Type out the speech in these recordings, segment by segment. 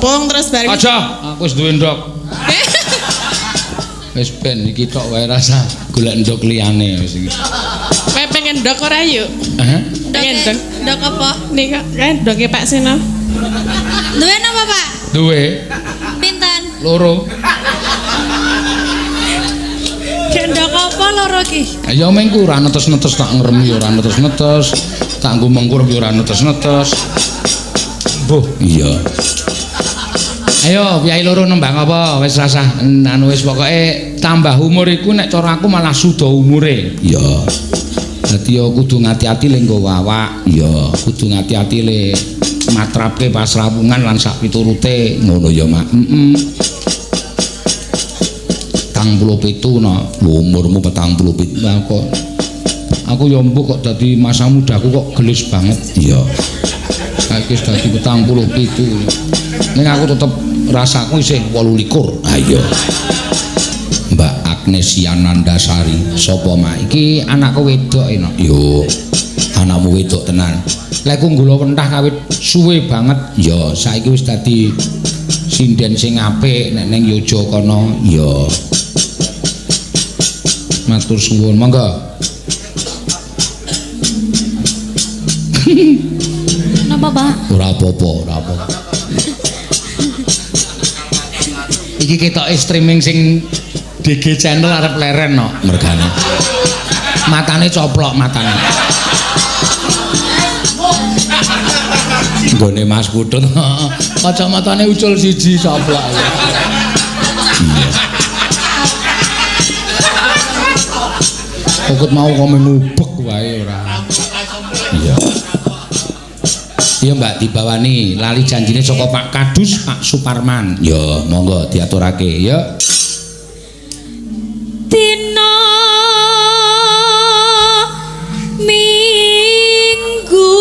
Pong terus bareng. Aja, aku wis duwe ndok. Wis ben iki tok wae rasa golek ndok liyane wis iki. Kowe pengen ndok ora yuk? Heh? Pengen ndok. Ndok apa? Nih kok kan ndoke Pak Seno. Duwe napa, Pak? Duwe Pinten? loro. Kek ndok apa loro ki? Ya mengku ora netes-netes tak ngrem ya ora netes-netes. Tak nggo mengkur ya ora netes-netes. Boh, iya. Ayo, piyai loro nembang apa? Wis rasah anu wis pokoke tambah umur iku nek cara aku malah suda umure. Iya. Dadi ya kudu ngati-ati le nggo awak. Iya, kudu ngati-ati le matrapke pas rawungan lan sak piturute ngono ya, Mak. Heeh. 47 no. Umurmu 47 kok. Aku ya mbok kok dadi masa mudaku kok gelis banget. Iya. Saiki wis dadi 47. Ning aku tetep rasaku isih 28. Ha iya. Mbak Agnesia Nandasari, sapa mak? Iki anakku wedok enak. Yo. Anakmu wedok tenan. Lek ku nggula wentah kawit suwe banget. Ya, saiki wis dadi sinden sing apik nek ning Yojo kono. Ya. Matur suwun, monggo. Napa, Pak? Ora apa-apa, ora apa-apa. Iki ketoke streaming sing DG channel arep leren no mergane. Matane coplok matane. Nggone Mas Putut. Kacamatane ucul siji coplok. Iya. Pokoknya mau komen ngubek wae ora. Iya. Iya Mbak dibawani lali janjine saka Pak Kadus Pak Suparman. Ya monggo diaturake ya. Dina Minggu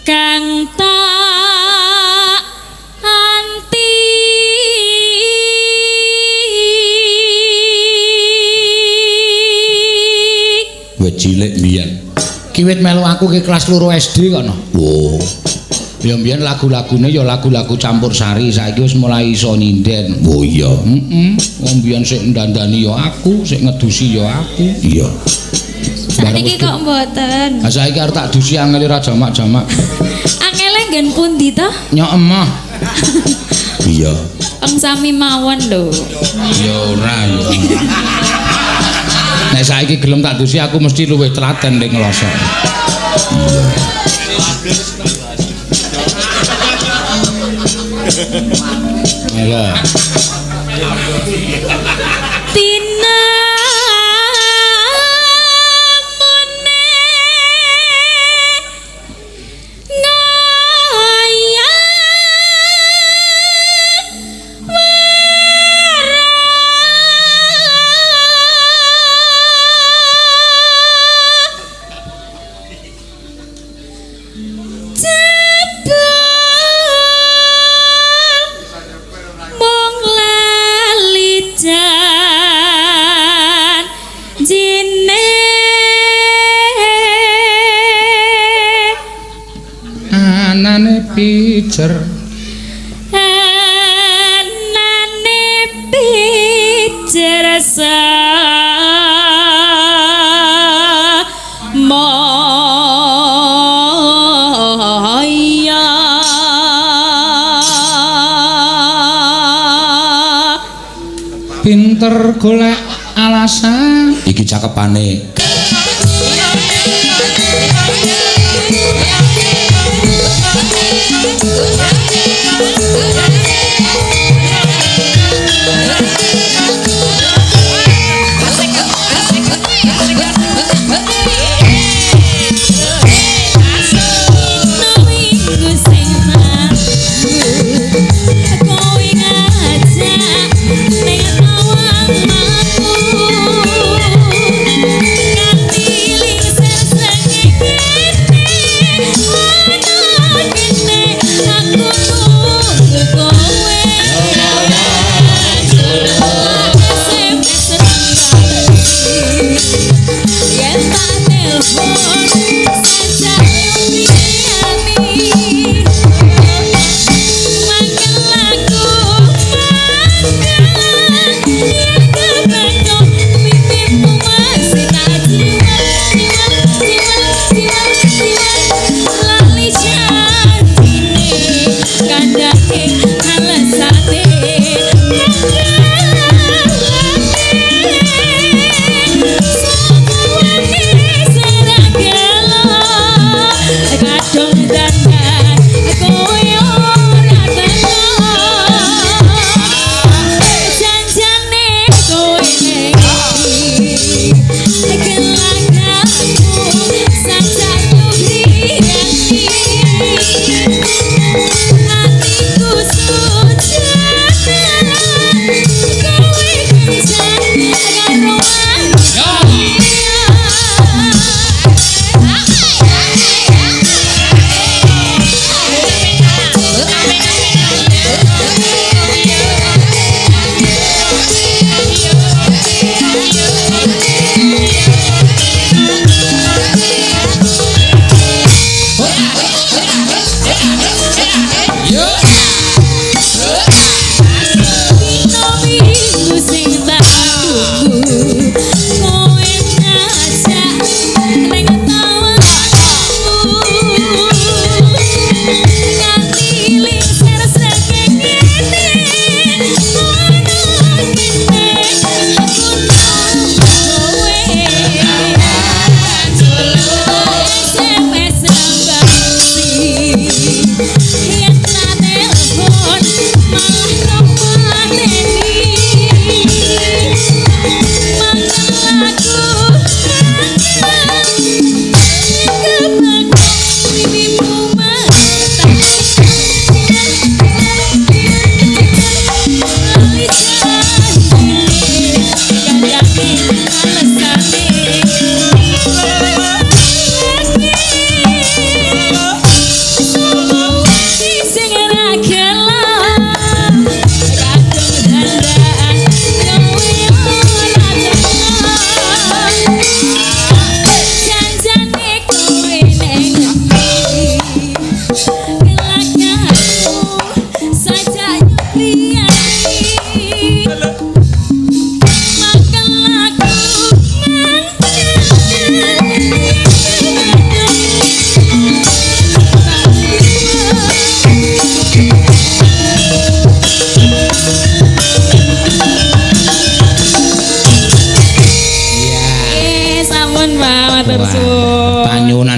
kang tak anti Wis cilik mbiyen. Ki wit melu aku ki kelas 2 SD kono. Wo. Ya mbiyen lagu-lagune ya lagu-lagu campursari, saiki wis mulai iso nyinden. Oh iya, heeh. Wong mbiyen sik ndandani ya aku, sik ngedusi ya aku. Iya. Saiki kok mboten. Ha saiki arep tak dusi angel ora jamak-jamak. Angele nggen pundi to? Nyok emah. Iya. Peng sami mawon lho. Ya ora ya. Nek saiki gelem tak dusi aku mesti luwih telaten ning nglosok. Iya. Tina Pijer anane pijer moya pinter golek alasan iki cakepane.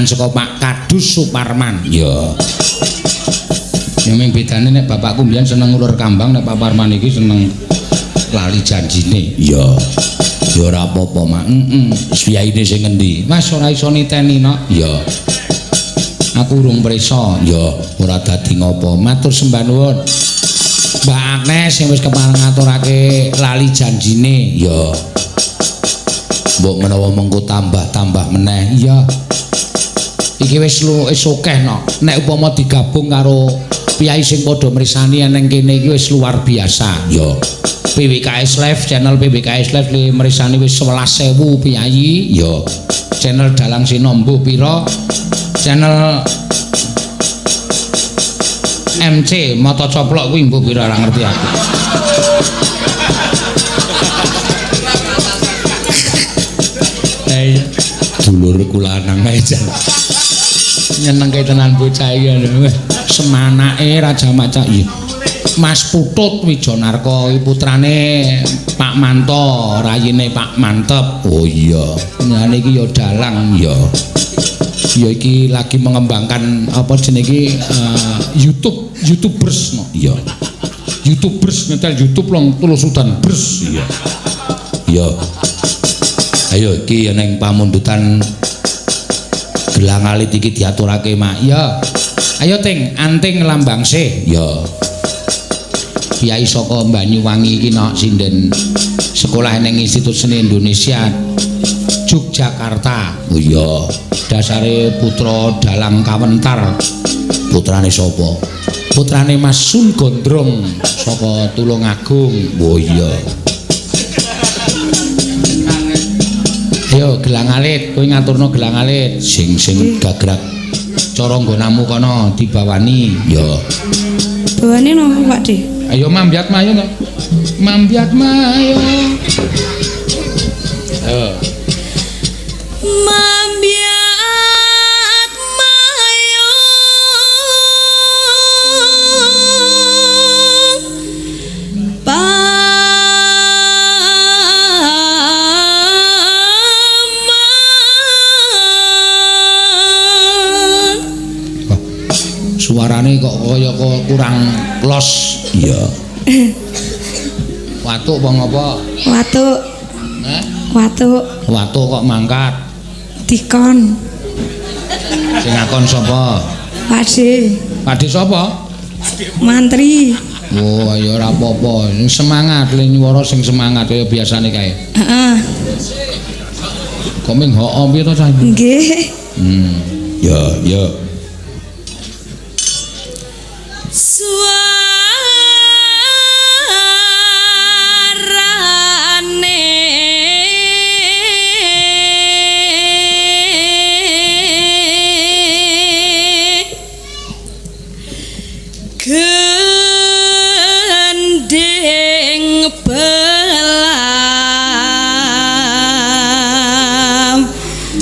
Saka Pak Kadus Suparman. Ya. Ya ming bedane nek bapakku mbiyen seneng ulur kambang, nek Pak Parman iki seneng lali janjine. Ya. Ya ora apa-apa, Mak. Siyaine sing ngendi? Mas ora iso niteni, Nok. Ya. Aku urung prisa. Ya, ora dadi ngopo. Matur sembah nuwun. Mbak Agnes sing wis kepareng ngaturake lali janjine. Ya. Mbok menawa mengko tambah-tambah meneh. Iya. Iki wis akeh no. Nek upama digabung karo piyai sing padha mrisani nang kene iki wis luar biasa. Ya. PWKS Live, channel PWKS Live li mrisani wis 11.000 piyai. Ya. Channel Dalang Sinombo pira? Channel MC Moto Coplok kuwi mbok pira ora ngerti aku. Dulurku lanang ae jan. Nyenengke tenan bocah iki semanake Raja Maca iya. Mas Putut Wijonarko iki putrane Pak Manto, rayine Pak Mantep. Oh iya. Nah niki ya dalang ya. Ya iki lagi mengembangkan apa jenenge iki YouTubers no. Iya. YouTubers nyetel YouTube long tulusudan bers iya. Iya. Ayo iki ning pamundutan gelang alit iki diaturake Mak. Ya. Ayo Ting, anting lambangse. Ya. Kiai saka Banyuwangi iki nok sinden sekolah ning Institut Seni Indonesia Yogyakarta. Oh iya. Dasare putra dalang kawentar. Putrane sapa? Putrane Mas Sun Gondrong saka Tulungagung. Oh iya. Yo gelang alit, kowe ngaturno gelang alit sing gagrak. Cara nggonamu kono dibawani, yo. Bawane no, Pak De. Ayo mambiat mayo to. Mambiat mayo. Ayo. Mambiat mayo Suarane kok kaya kurang los. Iya. Watuk apa ngapa? Watuk. Hah? Watuk. Watuk kok mangkat. Dikon. Sing ngakon sapa? Pakde. Pakde sapa? Mantri. Oh, ya ora apa-apa. Semangat le nyuwara sing semangat kaya biasane kae. Heeh. Kok ming hoo piye to, Cah? Nggih. Ya. Suarane gending belam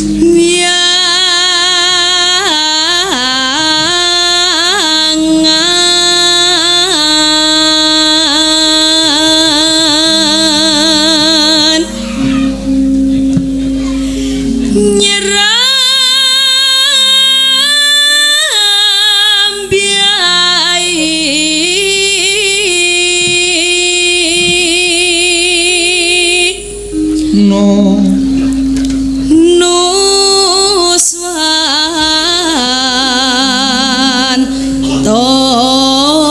miangan nyeram biai No. Nuswan toro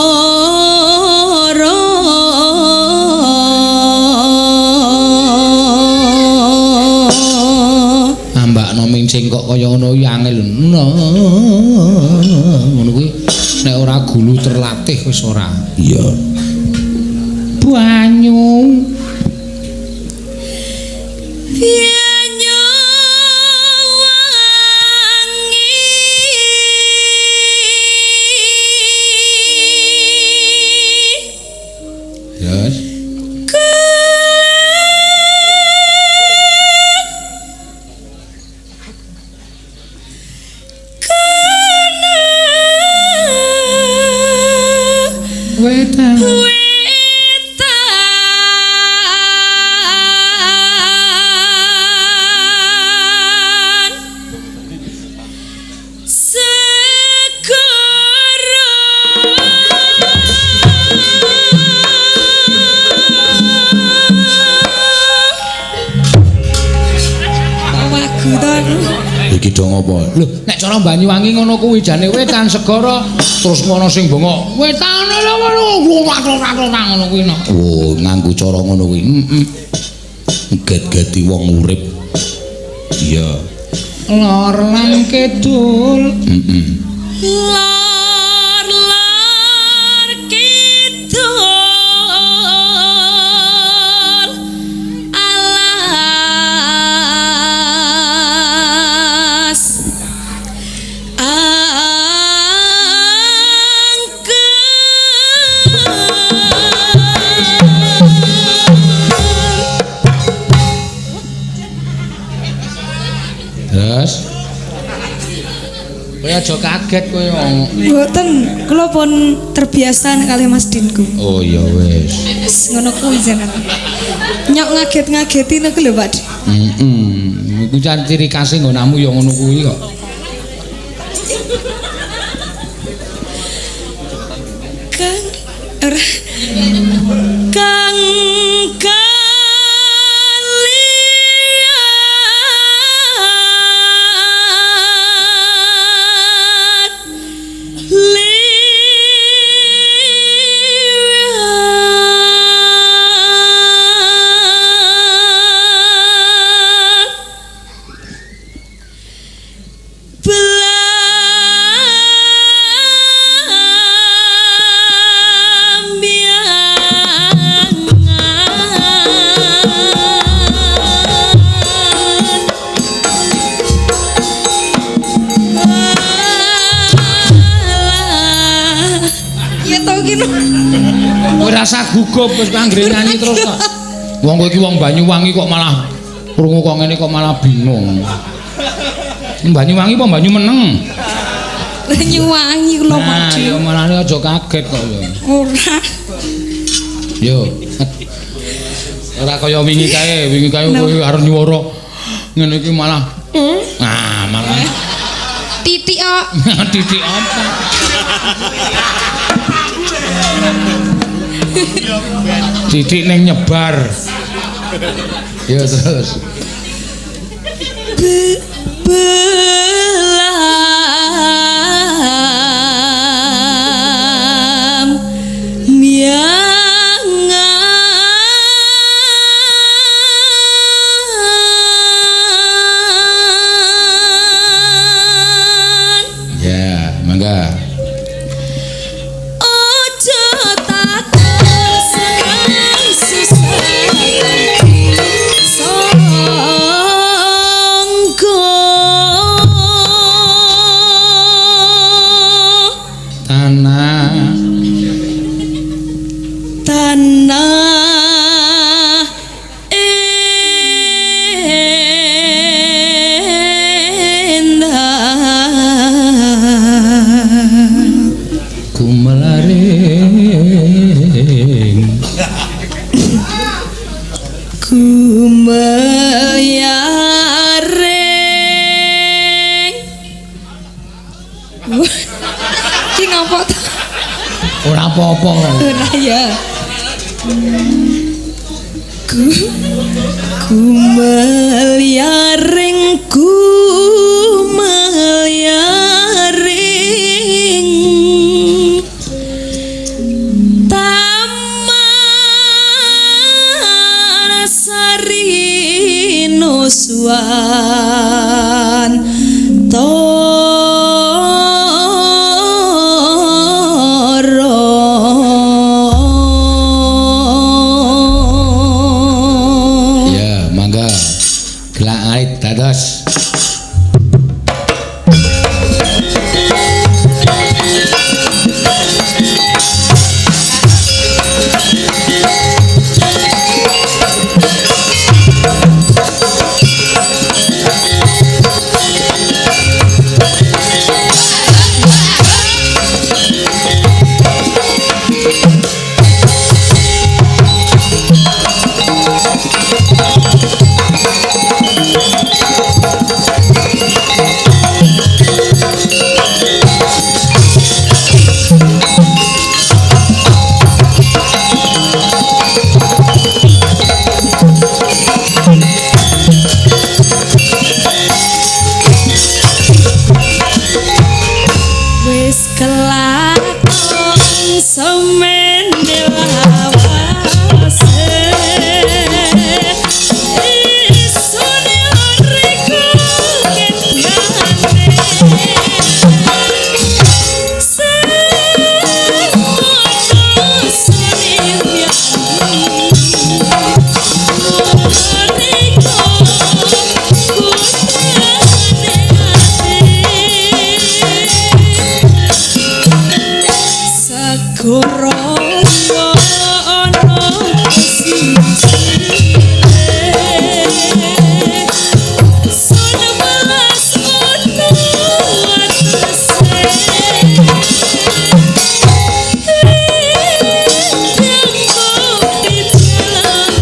Ambakno mincing kok kaya ngono iki angel. Ngono kuwi nek ora gulu terlatih wis ora. Iya. Banyu. Pianyo wangi Yes. Wetan. Wetan segara Wagu to. Iki dong apa? Lho, nek cara Banyuwangi ngono kuwi jane wetan segara terus ngono sing bengok. Wetan lho ngono kuwi no. Oh, nganggo cara ngono kuwi. Get-geti wong urip. Iya. Lor lan kidul. lor kidul alas Terus kowe aja kaget kowe. Mboten, kula pun terbiasa kali Mas Dinku. Oh ya wis. Wis ngono kuwi jenengan. Nyok ngaget-ngageti niku lho, Pak. Iku jan ciri khase nggonamu ya ngono kuwi kok. Kang ora kang kalian ya tau kene. Kowe rasa gugup wis anggere nyanyi terus kok. Wong kowe iki wong Banyuwangi kok malah krungu kok ngene kok malah bingung. Banyuwangi apa Banyu Meneng? Banyuwangi kula Pak. Nah, ya malah aja kaget kok ya. Ora. Yo. Ora kaya wingi kae kowe arep nyuwara ngene iki malah. Ah, malah. Titik kok. Titik apa? Titik neng nyebar. Ya terus. Belam miangan. Ya, mangga. Ojo takon seneng susah sangka Tanah tanah endah kumelaring kumayaring Ki ngopo ta? ora apa-apa. Ora ya. Kumayaring kumayaring Taman Sari Nusuan Toro. Ya, mangga. Gelak ait dados. Wis kelakon semene lawase isune riku kendane Sagoroso ono sisire Sona balas ono atase Jambu di dalam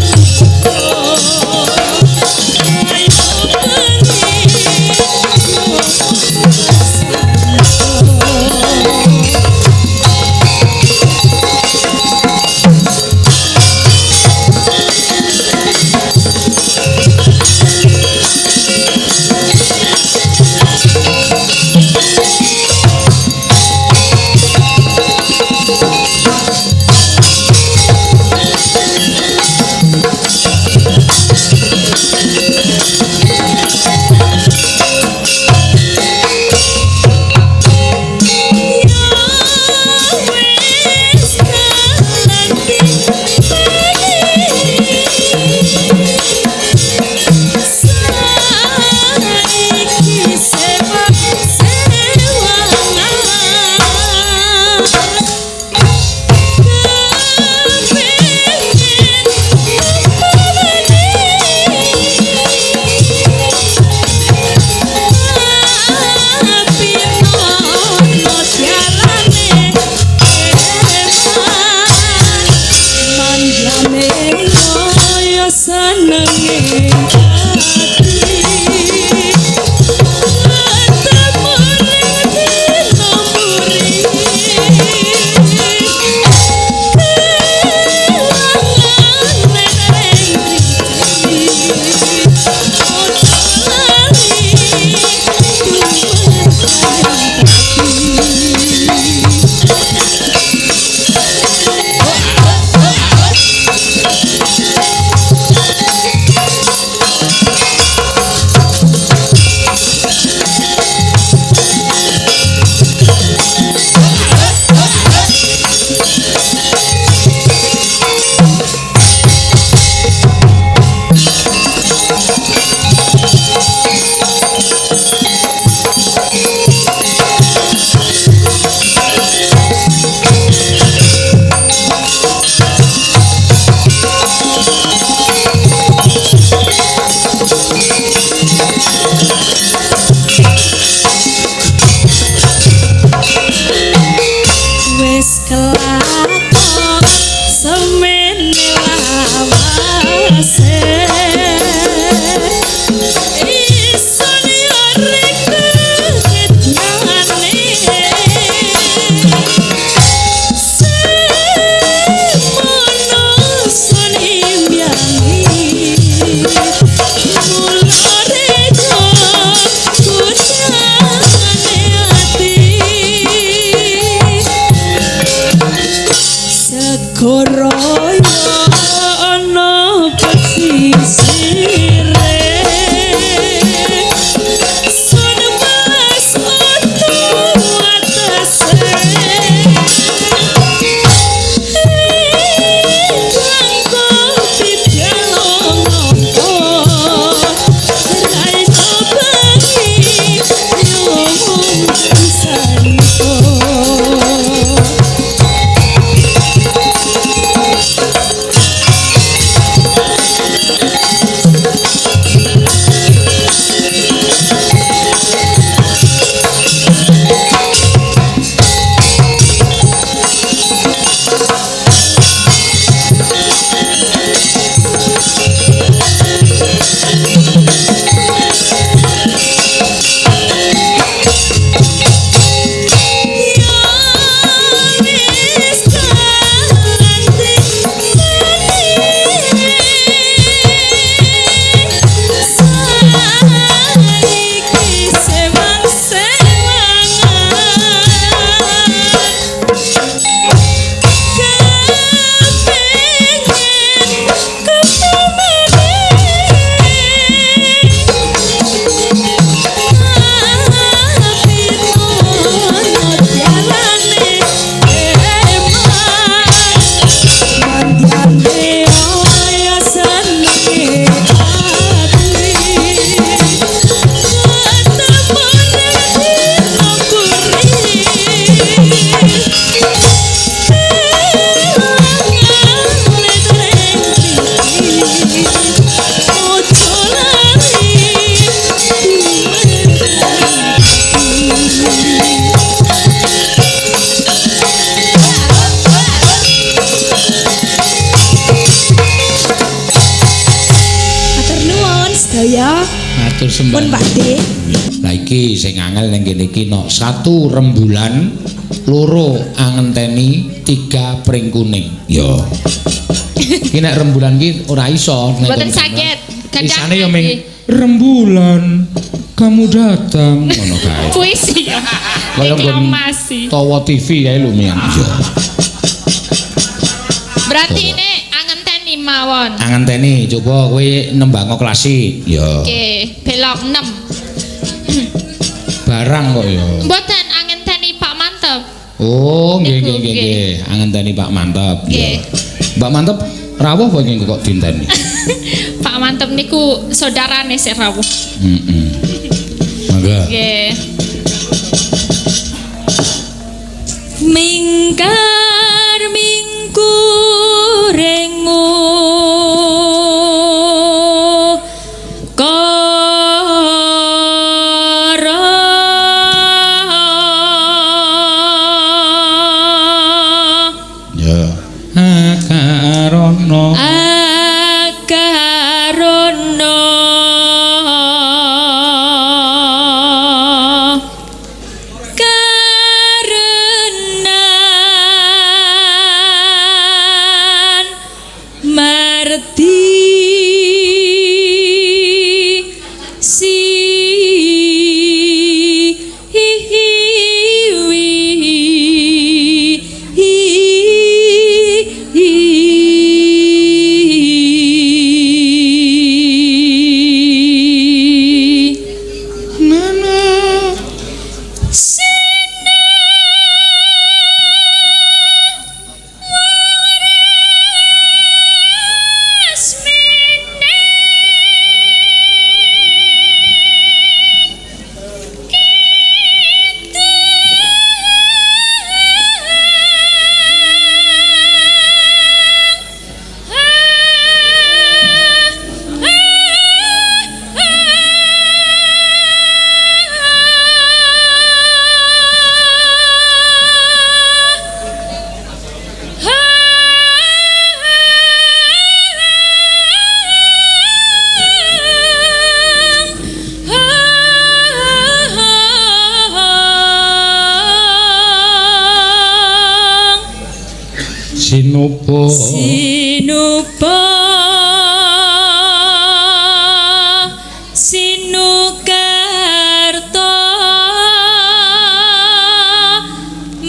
goroyo ana pesisire sun mas metu atase langkah pipelong rai kobangi nyuwun santo. Matur sembah. pun Pakde. Lah iki sing angel ning kene iki no 1 rembulan, 2 angenteni, 3 pring kuning. Yo. Iki nek rembulan iki ora iso nek. Mboten saged. Isane yo ming rembulan kamu datang ngono kae. Puisi ya. Kaya Reklamasi. Tawa TV kae lho mian. Yo. Berarti ini angenteni mawon. Angenteni coba kowe nembang klasik. Yo. Oke, belok 6. Barang kok yo. Mboten angenteni Pak Mantep. Oh, nggih Niku, nggih nggih. Angenteni Pak Mantep. Nggih. Mbak Mantep rawuh apa nggih kok dinteni? Pak Mantep niku saudarane sik rawuh. Heeh. Mangga. Nggih. Mingkar mingkurengu Akarono karenan marti Sinupa Sinukarto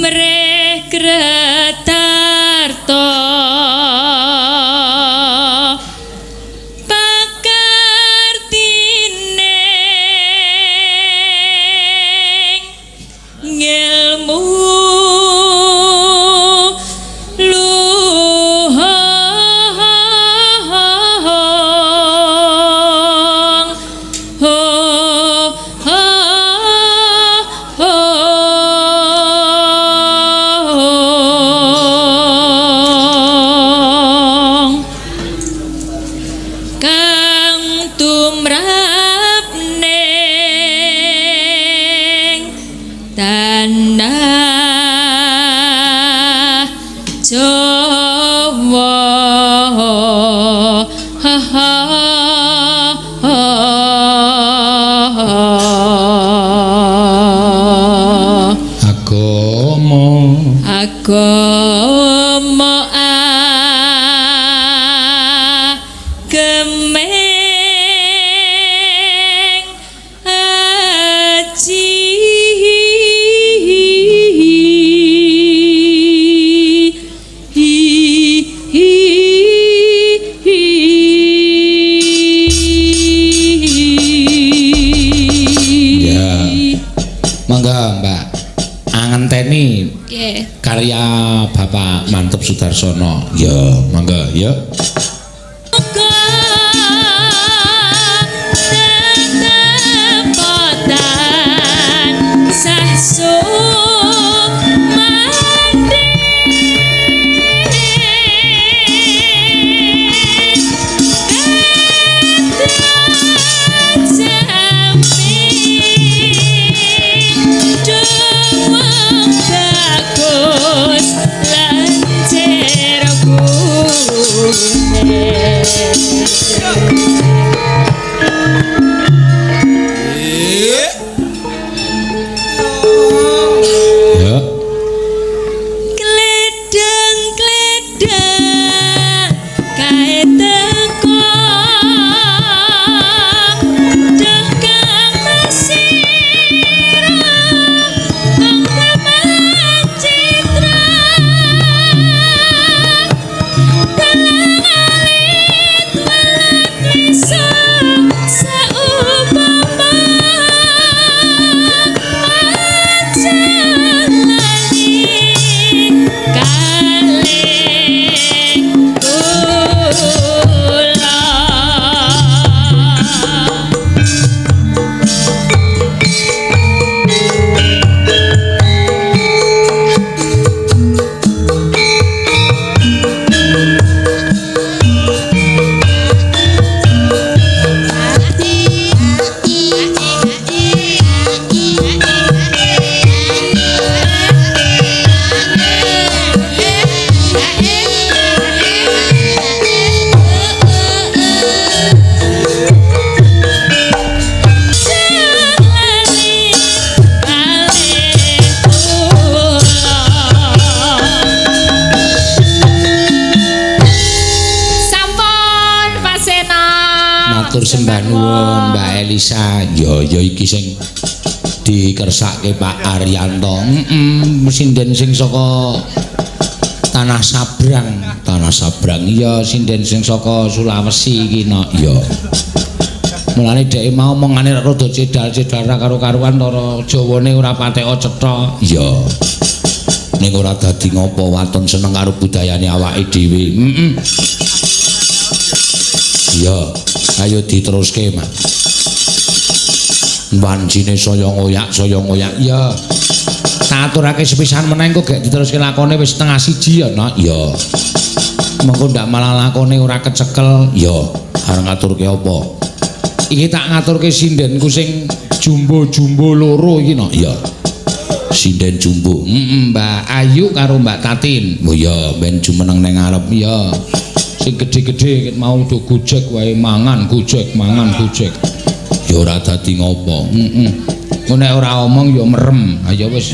mreh Kretarto agama gemeng aji Mangga Mbak angenteni nggih karya Bapak Mantep Sudarsono ya mangga ya matur sembah nuwun Mbak Elisa ya iki sing dikersake Pak Ariyanto sinden sing saka Tanah Sabrang iya sinden sing saka Sulawesi iki no ya mulane dhek mau omongane rada cedal-cedal ra karo-karuan cara Jawane ora patek cetha ya ning ora dadi ngopo waton seneng karo budayane awake dhewe iya ayo diteruske Mas wancine saya ngoyak ya tak aturake sepisan meneh kok gek diteruske lakone wis setengah siji ya nak ya mengko ndak malah lakone ora kecekel ya arep ngaturke apa iki tak ngaturke sindenku sing jumbo-jumbo loro iki nak ya sinden jumbo Mbak Ayu karo Mbak Tatin oh ya ben jumeneng ning ngarep ya sing gedhe-gedhe mau do gojek wae mangan gojek ya ora dadi ngopo engko nek ora omong ya merem ayo wis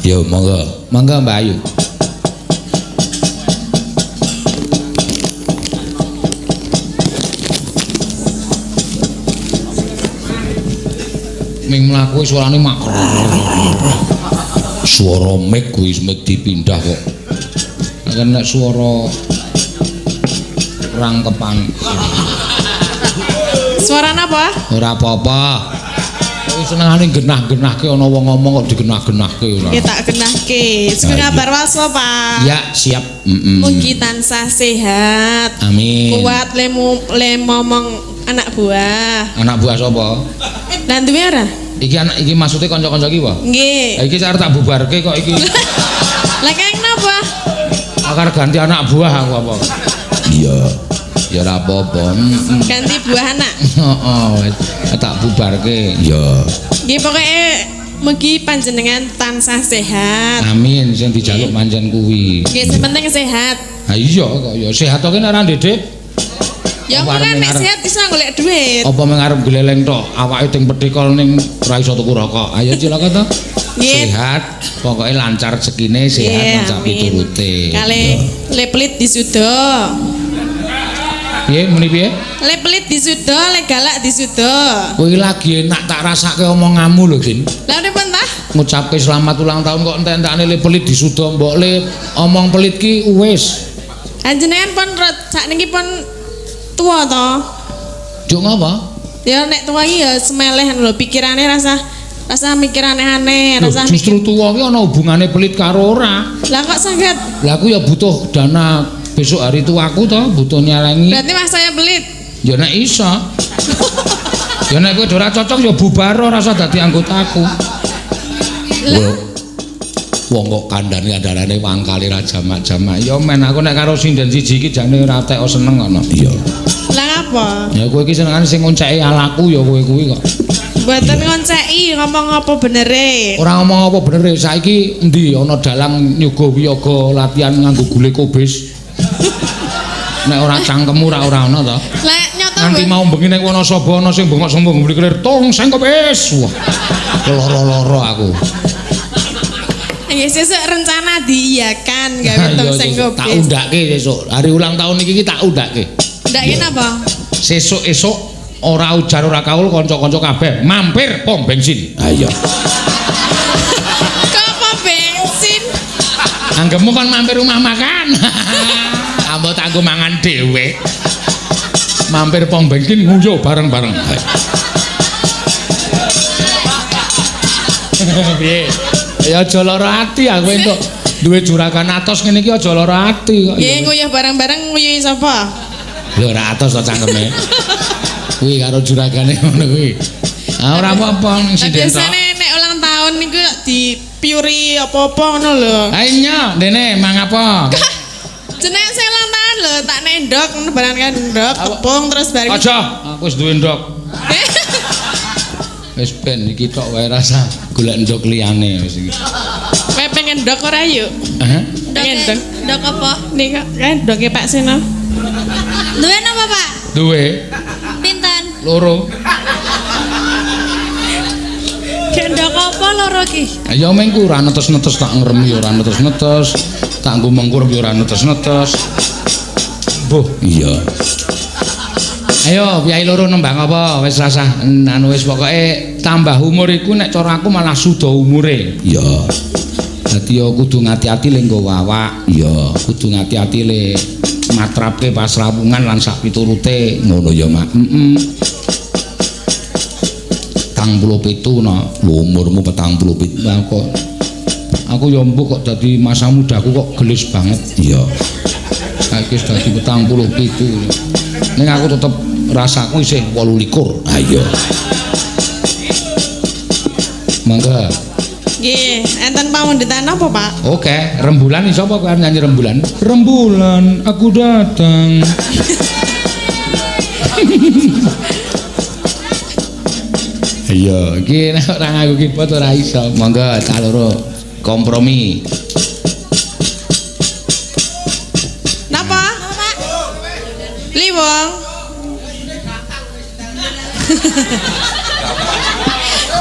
ya monggo Mbak Ayu ming mlaku suarane mak swara mic kuwi mic dipindah kok nek swara rangkepan. Suarane apa? Ora apa-apa. Wis senengane genah-genahke ana wong ngomong kok digenah-genahke ora. Ya tak genahke. Sing kabar waso, Pak. Ya, siap. Mugi tansah sehat. Amin. Kuat le ngomong anak buah. Anak buah sapa? Lah duwe ora? Iki maksudnya kanca-kanca iki wae? Nggih. Iki arep tak bubarke kok iki. Lah kaya napa? Akar ganti anak buah aku apa? Iya. Ya ora apa-apa. Ganti buah anak. Heeh, tak bubarke. Ya. Nggih pokoke mugi panjenengan tansah sehat. Amin, sing dijaluk pancen kuwi. Nggih, sing penting sehat. Ha iya kok ya sehat kok nek ora ndedek. Ya Apa aku kan arep nek ngarep- sehat bisa golek duit. Apa mengarep gleleng tok, awake ting pedhekol ning ora iso tuku rokok. Ayo cilaka to. Nggih. Sehat, pokoknya lancar rezekine, sehat Iya, lancar amin. piturute. Kali leplit disudo. Piye muni piye? Leplit disudo, le galak disudo. Kowe lagi enak tak rasake omonganmu lho, Gin. Lah pripun tah? Ngucapke selamat ulang tahun kok entek-entekane le pelit disudo, mbok le omong pelit ki wis. Anjenengan pun sakniki pun tua to. Juk ngapa? Ya nek tua iki ya semeleh lho pikirane rasa mikir aneh-aneh, Loh, rasa justru mikir. tuwa ki ana hubungane pelit karo ora. Lah kok saged? Lah aku ya butuh dana besok hari tuaku to, butuh nyalengi. Berarti mas saya pelit. Ya nek iso. Ya nek kowe ora cocok ya bubar ora usah dadi anggotaku. Lah Wong kok kandhane wangkali ra jamak-jamak. Ya men aku nek karo sinden siji iki jane ora teko seneng ngono. Iya. lah apa? Ya kowe iki senengane sing ngonceki alaku ya kowe kuwi kok. Mboten ngonceki ngomong apa benere. Ora ngomong apa bener saiki endi ana dalang nyoga wiyaga latihan nganggo gule kobis. Nek ora cangkemmu ora ana to. Lah nyoto Nanti mau bengi nek Wonosobo ana sing bengok sombong mburi kelir tong sing kobis. Wah. Loro-loro aku. ya sesuk rencana diiyakan gawe Ayo, tong sing sesuk tak kopis. undake sesuk. Hari ulang tahun iki tak undake. Ndak iki napa? Sesuk-esuk ora ujar ora kaul kanca-kanca kabeh mampir pom bensin. Ayo. Kok apa bensin? Anggemu kan mampir rumah makan. Ambo tak nggo mangan dhewe. Mampir pom bensin nguyu bareng-bareng. Piye? Ya aja lara ati aku entuk duwe juragan atos ngene iki aja lara ati kok. Nggih nguyuh bareng-bareng nguyuhi sapa? Lho ora atos to cangkeme. Kuwi karo juragane ngono kuwi. Ah ora apa-apa ning Lah sinden tok. biasane nek ulang tahun niku dipiuri apa-apa ngono lho. Ayo Dene mang apa? Jenenge saya ulang tahun lho, tak nendok barang kan ndok tepung terus bareng. Aja, aku wis duwe ndok. Wis ben iki tok wae rasa golek ndok liyane wis iki. Kowe pengen ndok ora yuk? Heh. Pengen ndok. Ndok apa? Nika kan ndoke Pak Seno. Duwe napa, Pak? Duwe Pinten? loro. Ndok apa loro ki? Ya mengku ora netes-netes tak ngrem ya ora netes-netes. Tak nggo mengkur ya ora netes-netes. Boh, iya. Ayo, piyai loro nembang apa? Wis rasah anu wis pokoke tambah umur iku nek cara aku malah suda umure. Iya. Dadi ya kudu ngati-ati le nggo awak. Iya, kudu ngati-ati le matrapke pas rawungan lan sak piturute ngono ya, Mak. Tang 47 no. Lho umurmu 47 kok. Aku ya mbok kok dadi masa mudaku kok gelis banget. Iya. Saiki wis dadi 47. Ning aku tetep rasaku isih 28. Ayo. Mangga. Nggih, enten pamundutan apa, Pak? Oke, rembulan iso apa kowe nyanyi rembulan? Rembulan aku datang. Iya, iki nek ora nganggo keyboard ora iso. Mangga tak loro kompromi. Napa? Pak? Liwong.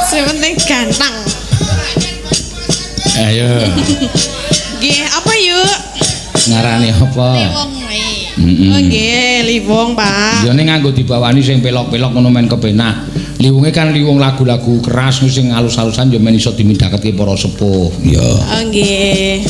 Sepenting ganteng. Ayo, Nggih, apa yuk? ngarani apa? Oh nggih, liwong, Pak. Ya ning nganggo dibawani sing pelok-pelok ngono men kepenak. Liwunge kan liwung lagu-lagu keras sing halus-halusan ya men iso dimindakake para sepuh. Ya. Oh nggih.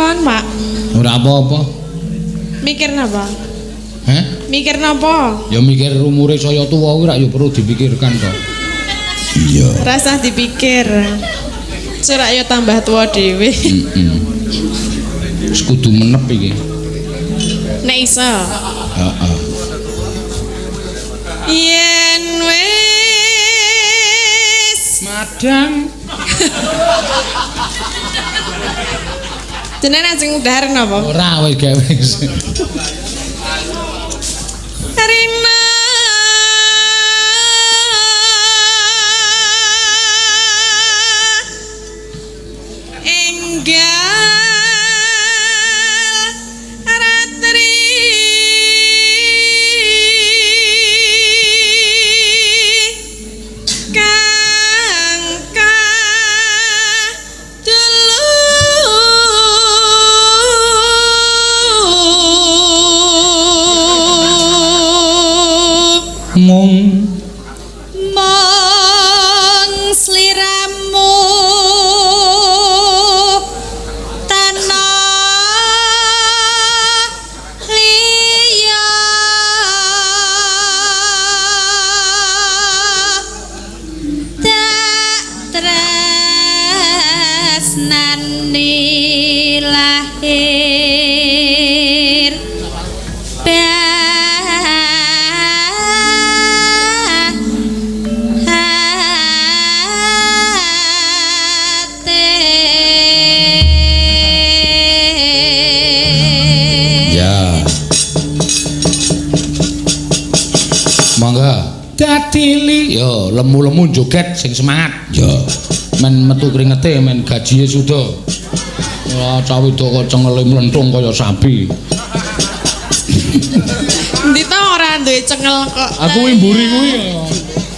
Pon, Pak. Ora apa-apa. Mikir napa? Heh? Mikir napa? Ya mikir umure saya tuwa kuwi rak ya perlu dipikirkan to. Iya. Rasa dipikir. Surak yo tambah tua dhewe. Heeh. Wis kudu menep iki. Nek iso. Heeh. Yen wis Madang. jenengan ajeng udhar napa? Ora wis gawe. Rina enggal ratri Mung mon sliramu tanah liya tak tresnani lahir mangga dadili yo lemu-lemu joget sing semangat yo men metu kringete men gajine suda ora cah wedok kok cengele mlenthung kaya sapi endi to ora duwe cengel kok aku kuwi mburi kuwi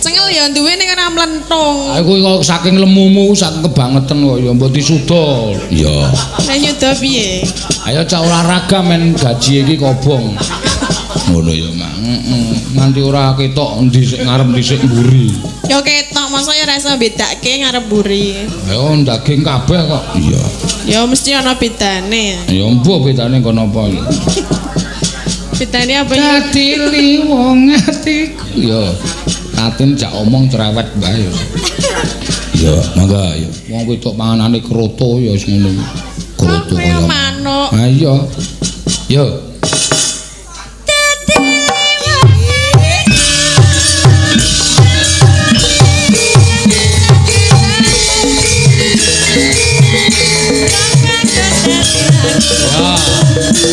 cengel ya duwe ning ora mlenthung aku kok saking lemumu saking kebangetan kok ya mbok disuda iya nek nyuda piye ayo cah olahraga men gaji iki kobong ngono ya mak nganti ora ketok endi sik ngarep dhisik mburi ya ketok masa ya ora iso bedake ngarep buri ayo daging kabeh kok iya ya mesti ana bedane ya mbuh bedane kono apa ya bedane apa ya dadili wong atiku ya katin jak omong cerewet bae ya mangga ya wong wedok panganane kroto ya wis ngono kroto kaya manuk ayo yo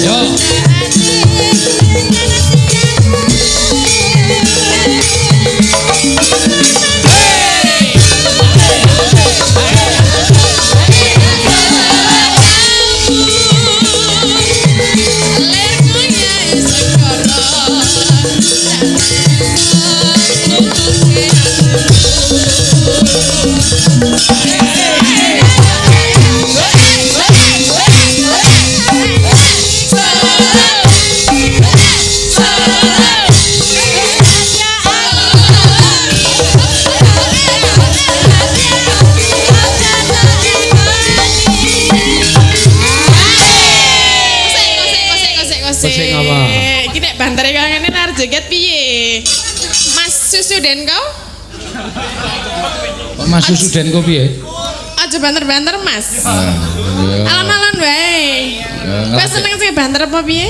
yo iki nek bantere kaya ngene arep joget piye Mas Susuden kau Mas Susuden kok piye aja banter-banter Mas iya alon-alon wae wis seneng sing banter apa piye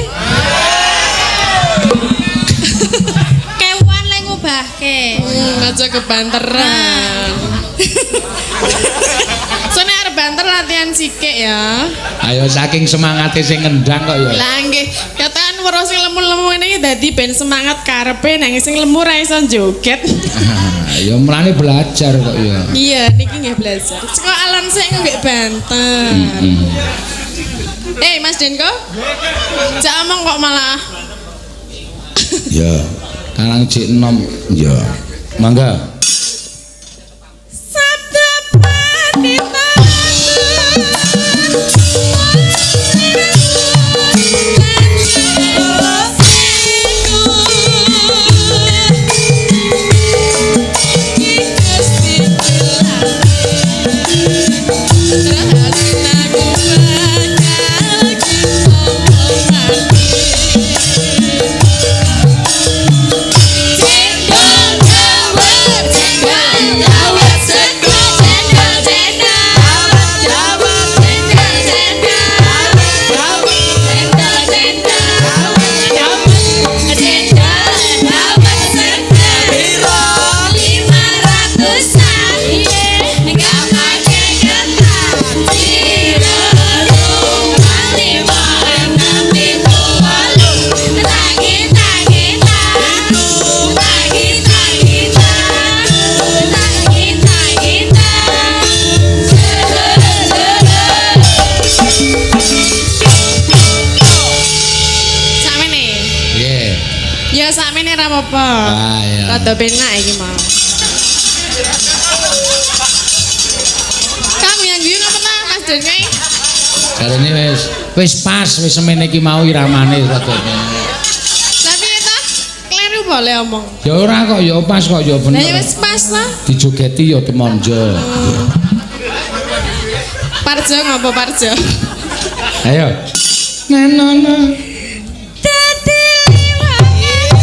kewan lek ngubahke aja kebanteran soalnya arep banter latihan sikik ya ayo saking semangate sing ngendang kok ya lah nggih kataan weruh sing lemu-lemu ini dadi ben semangat karepe nang sing lemu ra iso joget ya mulane belajar kok ya iya niki nggih belajar saka alon sik nggih banter Mas Denko jak omong kok malah ya karang cik enom ya mangga sabda panita Terus aku bakal iya. Rada penak iki mau. Kamu yang guyu ngapa ta Mas Dene? Jarene wis pas wis semene iki mau iramane rada penak. Lah piye ta? Kleru boleh omong. Ya ora kok ya pas kok ya Lah bener. ya wis pas ta. Dijogeti ya temonjo. Parjo ngapa Parjo? Ayo. Nanono. Dadi liwangiku.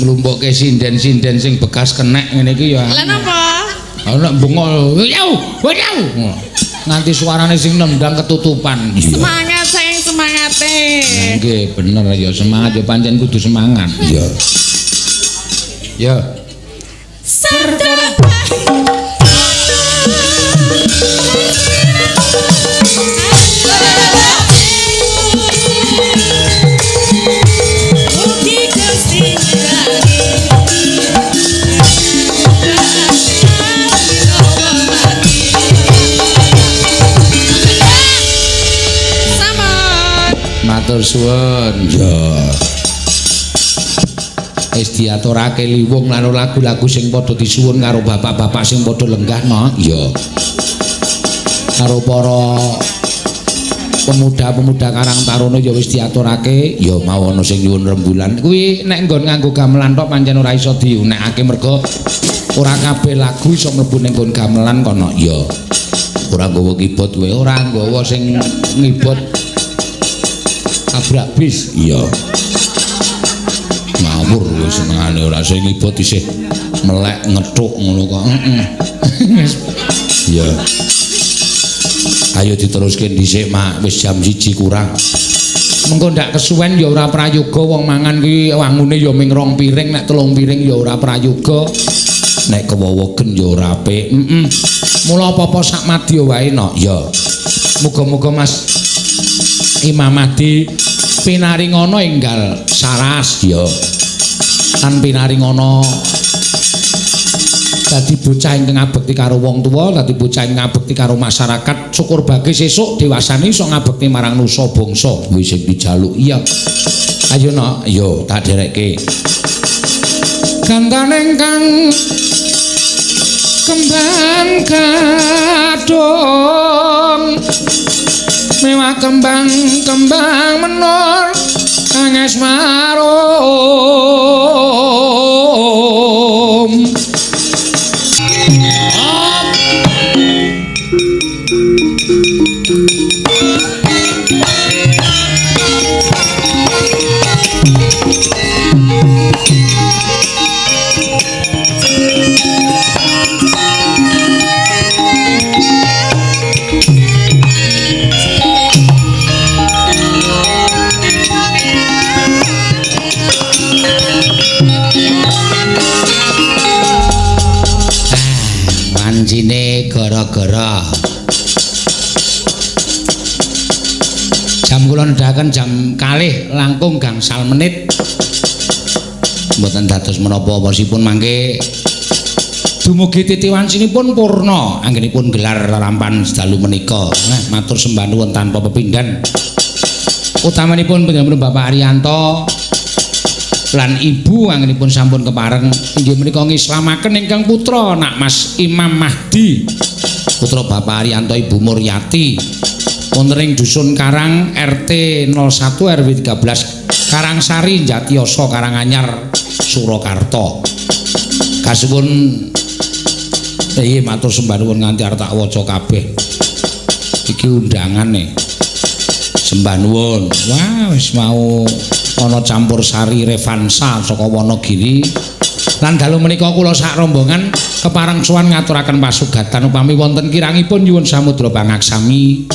Nglumpukke sinden-sinden sing bekas kenek ngene iki ya. Lah napa? Ana bengol, "Yau, yau." Nganti suarane sing nendang ketutupan. Semangat sayang semangate. Nggih, bener ya semangat ya pancen kudu semangat. Iya. Ya. Matur suwun. Ya. Wis diaturake liwung lan lagu-lagu sing padha disuwun karo bapak-bapak sing padha lenggah no. Ya. Karo para pemuda-pemuda Karang Taruna ya wis diaturake, ya mau ana sing nyuwun rembulan. Kuwi nek nggon nganggo gamelan tok pancen ora iso diunekake mergo ora kabeh lagu iso mlebu ning nggon gamelan kono. Ya. Ora nggawa keyboard kowe, ora nggawa sing ngibot abrak bis. Iya. Ngawur kowe senengane ora sing ngibot isih melek ngethuk ngono kok. Iya. Ayo diteruske dhisik, Mak. Wis jam 1 kurang. Mengko ndak kesuwen ya ora prayoga wong mangan ki wangune ya ming 2 piring, nek 3 piring ya ora prayoga. Nek kewowogen ya ora apik. Mula apa-apa sak madya wae no. Ya. Muga-muga Mas Imam Mahdi pinaringana enggal saras ya. Lan pinaringana dadi bocah ingkang ngabekti karo wong tuwa, dadi bocah ingkang ngabekti karo masyarakat, syukur bagi sesuk dewasane iso ngabekti marang nusa bangsa. Kuwi sing dijaluk. Iya. Ayo no, yo tak derekke. Gantane kang kembang kadung mewah kembang menor kanges marum. Wancine gara-gara jam kula nedahaken jam 2 langkung gangsal menit mboten dados menapa wasipun mangke dumugi titiwansinipun purna anggenipun gelar rarampan sedalu menika. Matur sembah nuwun tanpa pepindhan utamanipun panjenengan Bapak Ariyanto lan ibu anggenipun sampun kepareng inggih menika ngislamaken ingkang putra nak Mas Imam Mahdi, putra Bapak Ariyanto Ibu Muryati wonten ing dusun Karang RT 01 RW 13 Karangsari Jatiyoso Karanganyar Surakarta. Kasuwun matur sembah nuwun nganti arep tak waca kabeh. Iki undangane. Sembah nuwun. Wah, wis mau ana campur sari Revansa saka Wonogiri. Lan dalu menika kula sak rombongan kepareng sowan ngaturaken pasugatan upami wonten kirangipun nyuwun samudra pangaksami.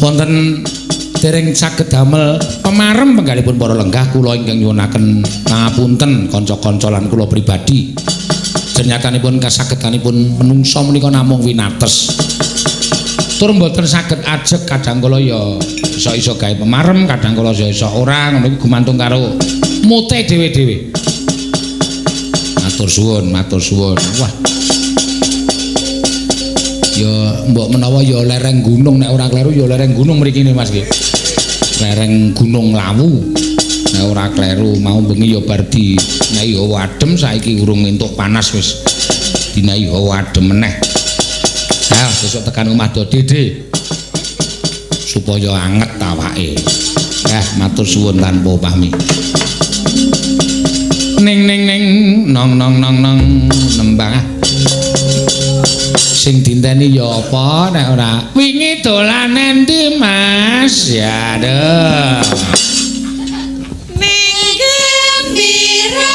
Wonten dereng saged damel pemarem penggalipun para lenggah kula ingkang nyuwunaken pangapunten kanca-kanca lan kula pribadi. Jenyatanipun kasagedanipun menungsa menika namung winates. Tur mboten saged ajeg kadang kala ya iso-iso gawe pemarem, kadang kala iso ora, ngono iku gumantung karo mute dhewe-dhewe. Matur suwun, matur suwun. Wah. Ya mbok menawa ya lereng gunung nek ora kleru ya lereng gunung mriki Mas nggih. Lereng Gunung Lawu. Nek ora kleru mau bengi ya bar di nai hawa adem saiki urung entuk panas wis dinai hawa adem meneh. Nah, besok tekan omah do Dede. Supaya anget awake. Matur suwun tanpa pamit. Ning ning ning nong nong nong nong nembang. Sing dinteni ya apa nek ora wingi dolan endi Mas? Ya aduh. Ning gembira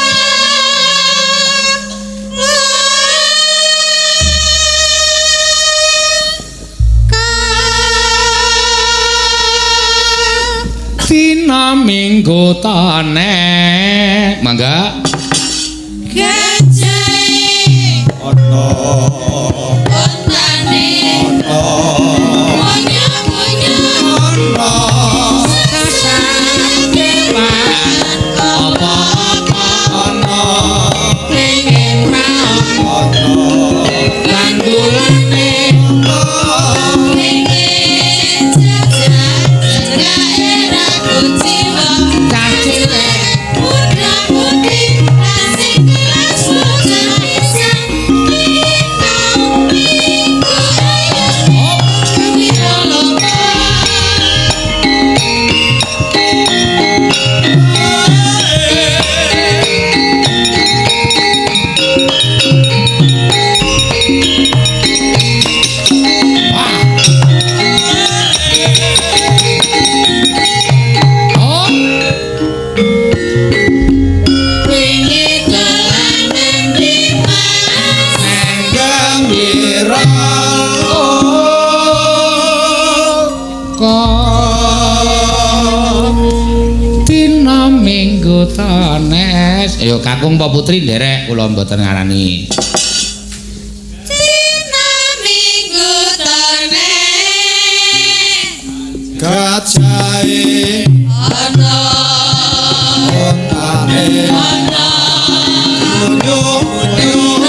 dina minggu tane mangga gajah ono ontane ono monya-monya ono sasadewa apa-apa ono pengen raon ono lan bulane pengen jajak daerah kuciwa cacile muda-mudi asik kelas bocah pisan minau minggu ayo kawira lomba oh wingi dolanan di Mas gembira dina minggu tanes ayo kakung apa putri nderek kula mboten ngarani dina minggu tone gajahe ana ontane ana munyu-munyu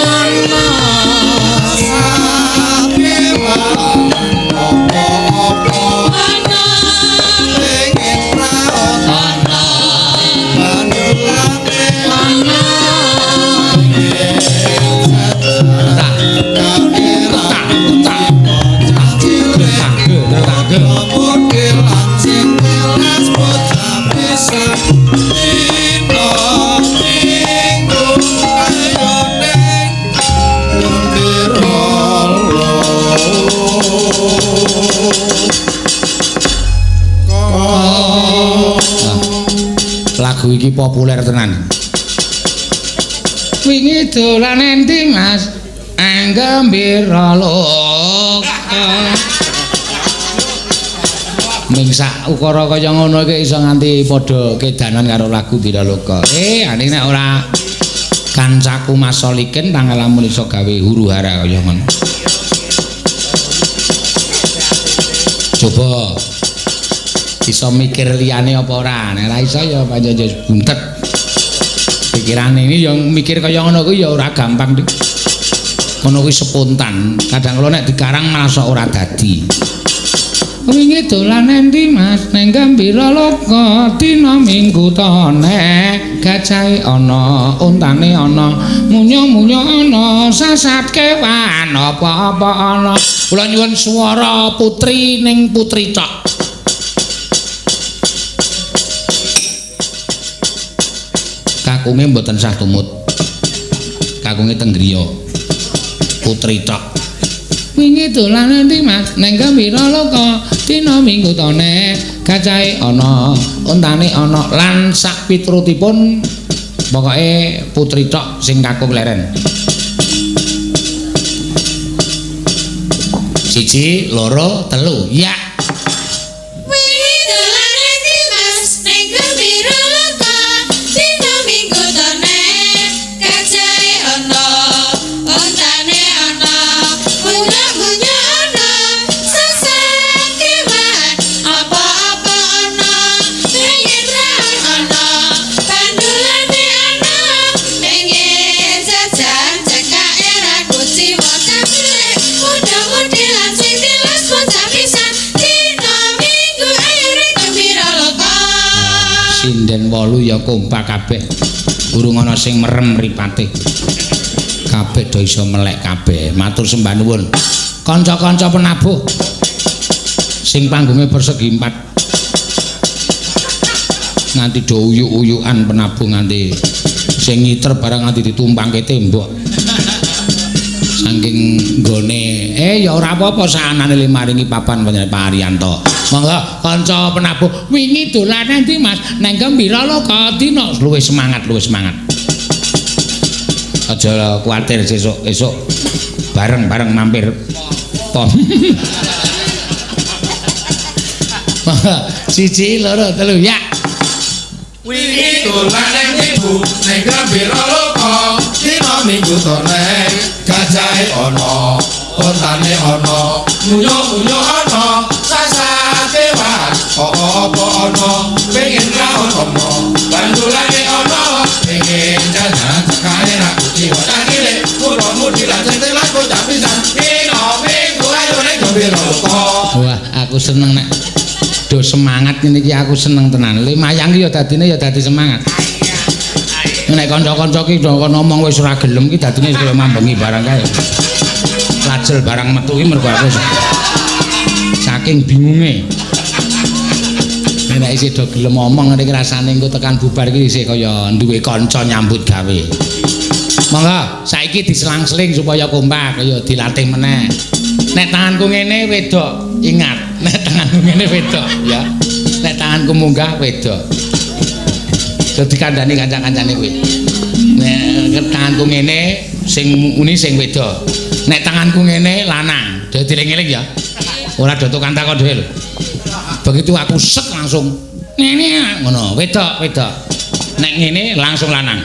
sadewa apa-apa ana pengen raon ana banyulane ana model anjing kelas bocah pisan dina minggu ayo neng gembira lagu iki populer tenan wingi dolan endi Mas gembira lho ming sak ukara kaya ngono iki iso nganti padha kedanan karo lagu Diraloka aning nek ora kancaku Mas Solikin tanggal lamun iso gawe huru-hara kaya ngono coba iso mikir liyane apa ora nek ora iso ya pancen buntet pikirane ini yang mikir kaya ngono kuwi ya ora gampang dik ngono kuwi spontan kadang kala nek dikarang malah sok ora dadi wingi dolan endi Mas neng Gembira Loka dina Minggu tone gajahe ana untane ana munyo-munyo ana sasat kewan apa-apa ana kula nyuwun swara putri ning Putri Cok kakunge mboten sah tumut kakunge teng griya Putri Cok wingi dolan endi Mas neng Gembira Loka dina Minggu tone gajahe ana untane ana lan sak piturutipun pokoke Putri Cok sing kakung leren 1 2 3 ya wingi dolan endi Mas neng Gembira Loka dina Minggu tone gajahe ana untane ana munyo-munyo ana sasat kewan apa-apa ana pengen raon ana pandulane ana pengen jajan cekake ra kuciwa capile muda-mudi lan sing tilas bocah pisan dina Minggu ayo rek Gembira Loka sinden 8 ya kompak kabeh urung ana sing merem mripate kabeh do iso melek kabeh matur sembah nuwun kanca-kanca penabuh sing panggunge persegi 4 nganti do uyuk-uyukan penabuh nganti sing ngiter barang nganti ditumpangke tembok saking nggone ya ora apa-apa saanane le maringi papan Pak Ariyanto monggo kanca penabuh wingi dolan endi Mas neng Gembira Loka dina luwih semangat aja kuwatir esuk bareng-bareng mampir pom 1 2 3 ya wingi dolan ning ibu ning Gembira Loka dina Minggu tone gajahe ana ontane ana munyo-munyo ana sasat kewan apa-apa ana pengen raon ana bandulane ana pengen jajan cekane ra kuciwa cakile muda-mudi lan tetelan bocah pisan dina Minggu ayo ning Gembira Loka wah aku seneng nek do semangat ngene iki aku seneng tenan le mayang ki ya dadi semangat nek kanca-kanca ki ngomong wis ora gelem ki dadine kaya mambengi barang kae lajel barang metu ki mergo aku saking bingunge nek isih do gelem ngomong ngene iki rasane engko tekan bubar ki isih kaya duwe kanca nyambut gawe monggo saiki diselang-seling supaya kompak ya dilatih meneh nek tanganku ngene wedok ingat nek tanganku ngene wedok ya nek tanganku munggah wedok dadi kandhani kanca-kancane kuwi nek tanganku ngene sing muni sing wedok nek tanganku ngene lanang dadi eling-eling ya ora do tukang takon dhewe lho begitu aku set langsung ngene ngono wedok nek ngene langsung lanang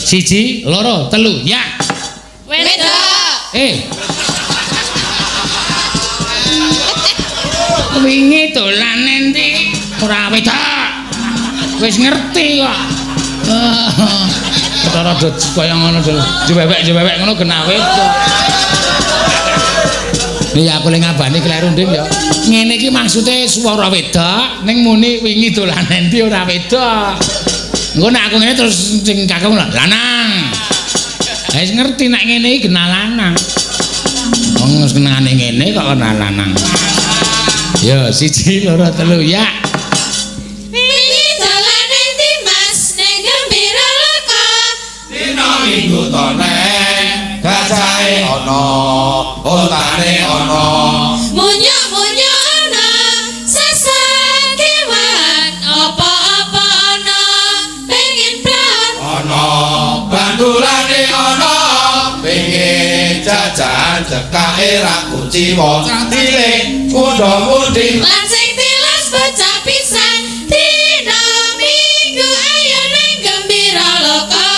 1 2 3 ya wedok wingi dolan endi ora wedok wis ngerti kok cara do kaya ngono jewewek ngono genah wedok iya aku le ngabani kleru nding ya ngene iki maksude swara wedok ning muni wingi dolan endi ora wedok engko nek aku ngene terus sing kakung lanang wis ngerti nek ngene iki genah lanang wong senengane ngene kok kena lanang ya 1 2 3 ya wingi dolan endi Mas neng Gembira Loka dina Minggu tone gajahe ana ontane ana munyo-munyo ana sasat kewan apa-apa ana pengen praon ana bandulane ana pengen jajan cekake ra kuciwa cakile muda-mudi lan sing tilas bocah pisan dina Minggu ayo ning Gembira Loka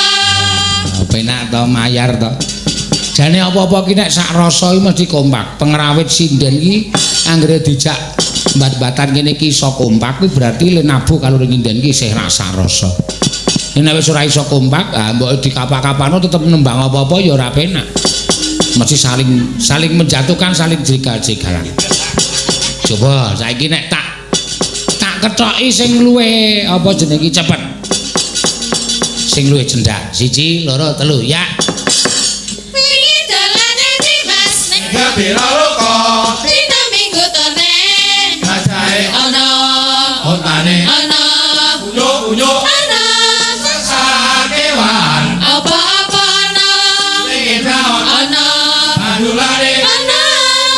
penak to mayar to jane apa-apa ki nek sak rasa iki mesti kompak pengrawit sinden iki anggere dijak bat-batan kene iki iso kompak kuwi berarti le nabuh karo nginden iki isih rasa rasa nek wis ora iso kompak mbok dikapak-kapano tetep nembang apa-apa ya ora penak mesti saling menjatuhkan saling jegal-jegalan Coba saiki nek tak kethoki sing luwe apa jenenge iki cepet. Sing luwe cendak. 1 2 3 ya. Wingi dolane Dimas ning Gembira loka dina Minggu tone. gajahe Ana ontane ana unyu-unyu ana sakewan apa-apa ana pengen raon ana bandulane ana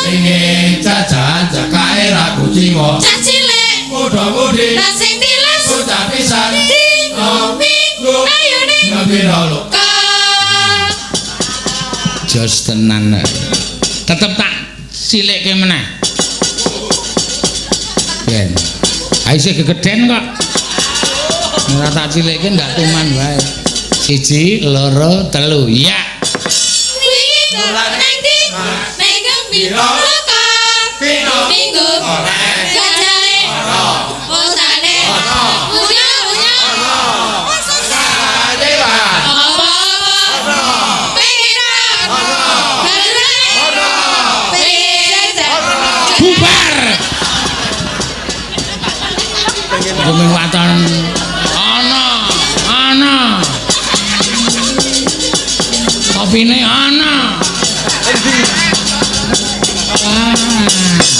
pengen jajan jakae ra kucingo cah cilik muda-mudi lan sing tilas bocah pisan dina Minggu ayo ning gembira loka Jos tenan. Tetep tak silikke meneh. Ben. Ayo sik gegeden kok. Ora tak silikke ndak tuman wae. 1 2 3 ya. wingi dolane ning Dimas ning Gembira Loka Minggu gajahe ontane unya-unya sakewan apa-apa pengiran bandulane pengen jajan Bubar. Gumeng waton ana. Kopine ana.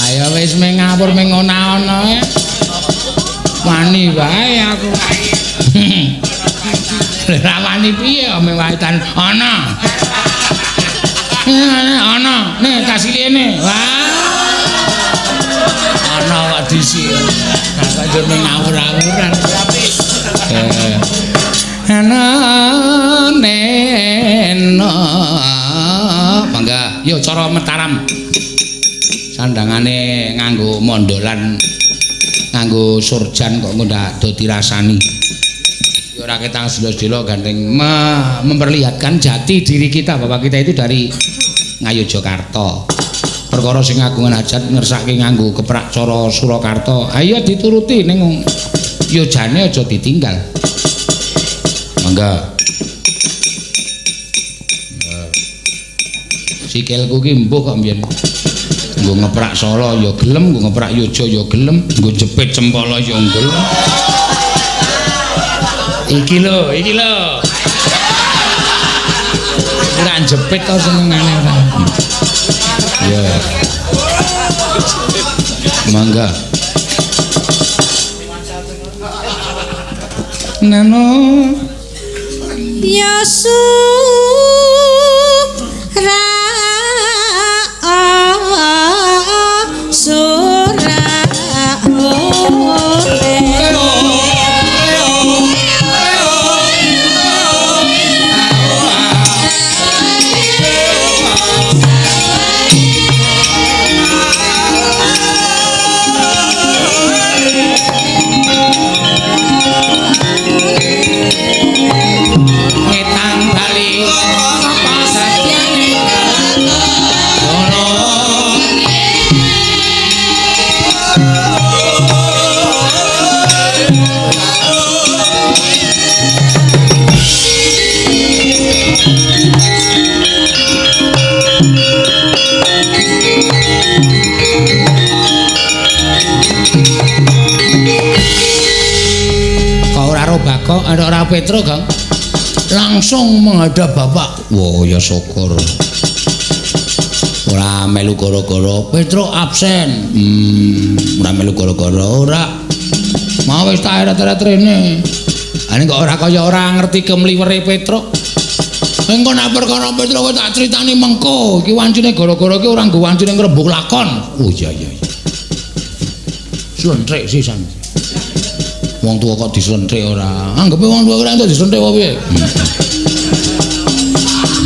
Ayo wis meng ngawur meng ana-ana. Wani wae aku. Ora wani piye meng waetan ana. Ana, nih kasih ini. Wah. Ana kok disi. Kakak jane ngawur-ngawuran. Ana neno. Mangga, yo cara Mataram. Sandangane nganggo mondolan nganggo surjan kok ndak do dirasani. Yo ora ketang sedelo gandeng memperlihatkan jati diri kita bahwa kita itu dari Ngayogyakarta. Perkara sing agungan hajat ngersake nganggo keprak cara Surakarta. Ayo dituruti ning yojane aja ditinggal. Mangga. Sikilku ki mbuh kok mbiyen. Nggo ngeprak Solo ya gelem, nggo ngeprak Yojo ya gelem, nggo jepit Cempala ya gelem. Iki lho. Ora jepit to senengane ora. Ya. Mangga. Nano Yasu ra sura ngetang bali apa satyane ono kau ora Robako ora Petro Kang langsung menghadap Bapak. Wah, ya syukur. Ora melu gara-gara Petro absen. Ora melu gara-gara ora. Mau wis tak eret-eret rene. Ane kok ora kaya ora ngerti kemliwere Petro. Engko nek perkara Petro kowe tak critani mengko. Iki wancine gara-gara ki ora nggo wancine ngrembug lakon. Oh iya. Slentrik sisan. Wong tuwa kok dislentrik ora. Anggepe wong tuwa ora entuk dislentrik apa piye?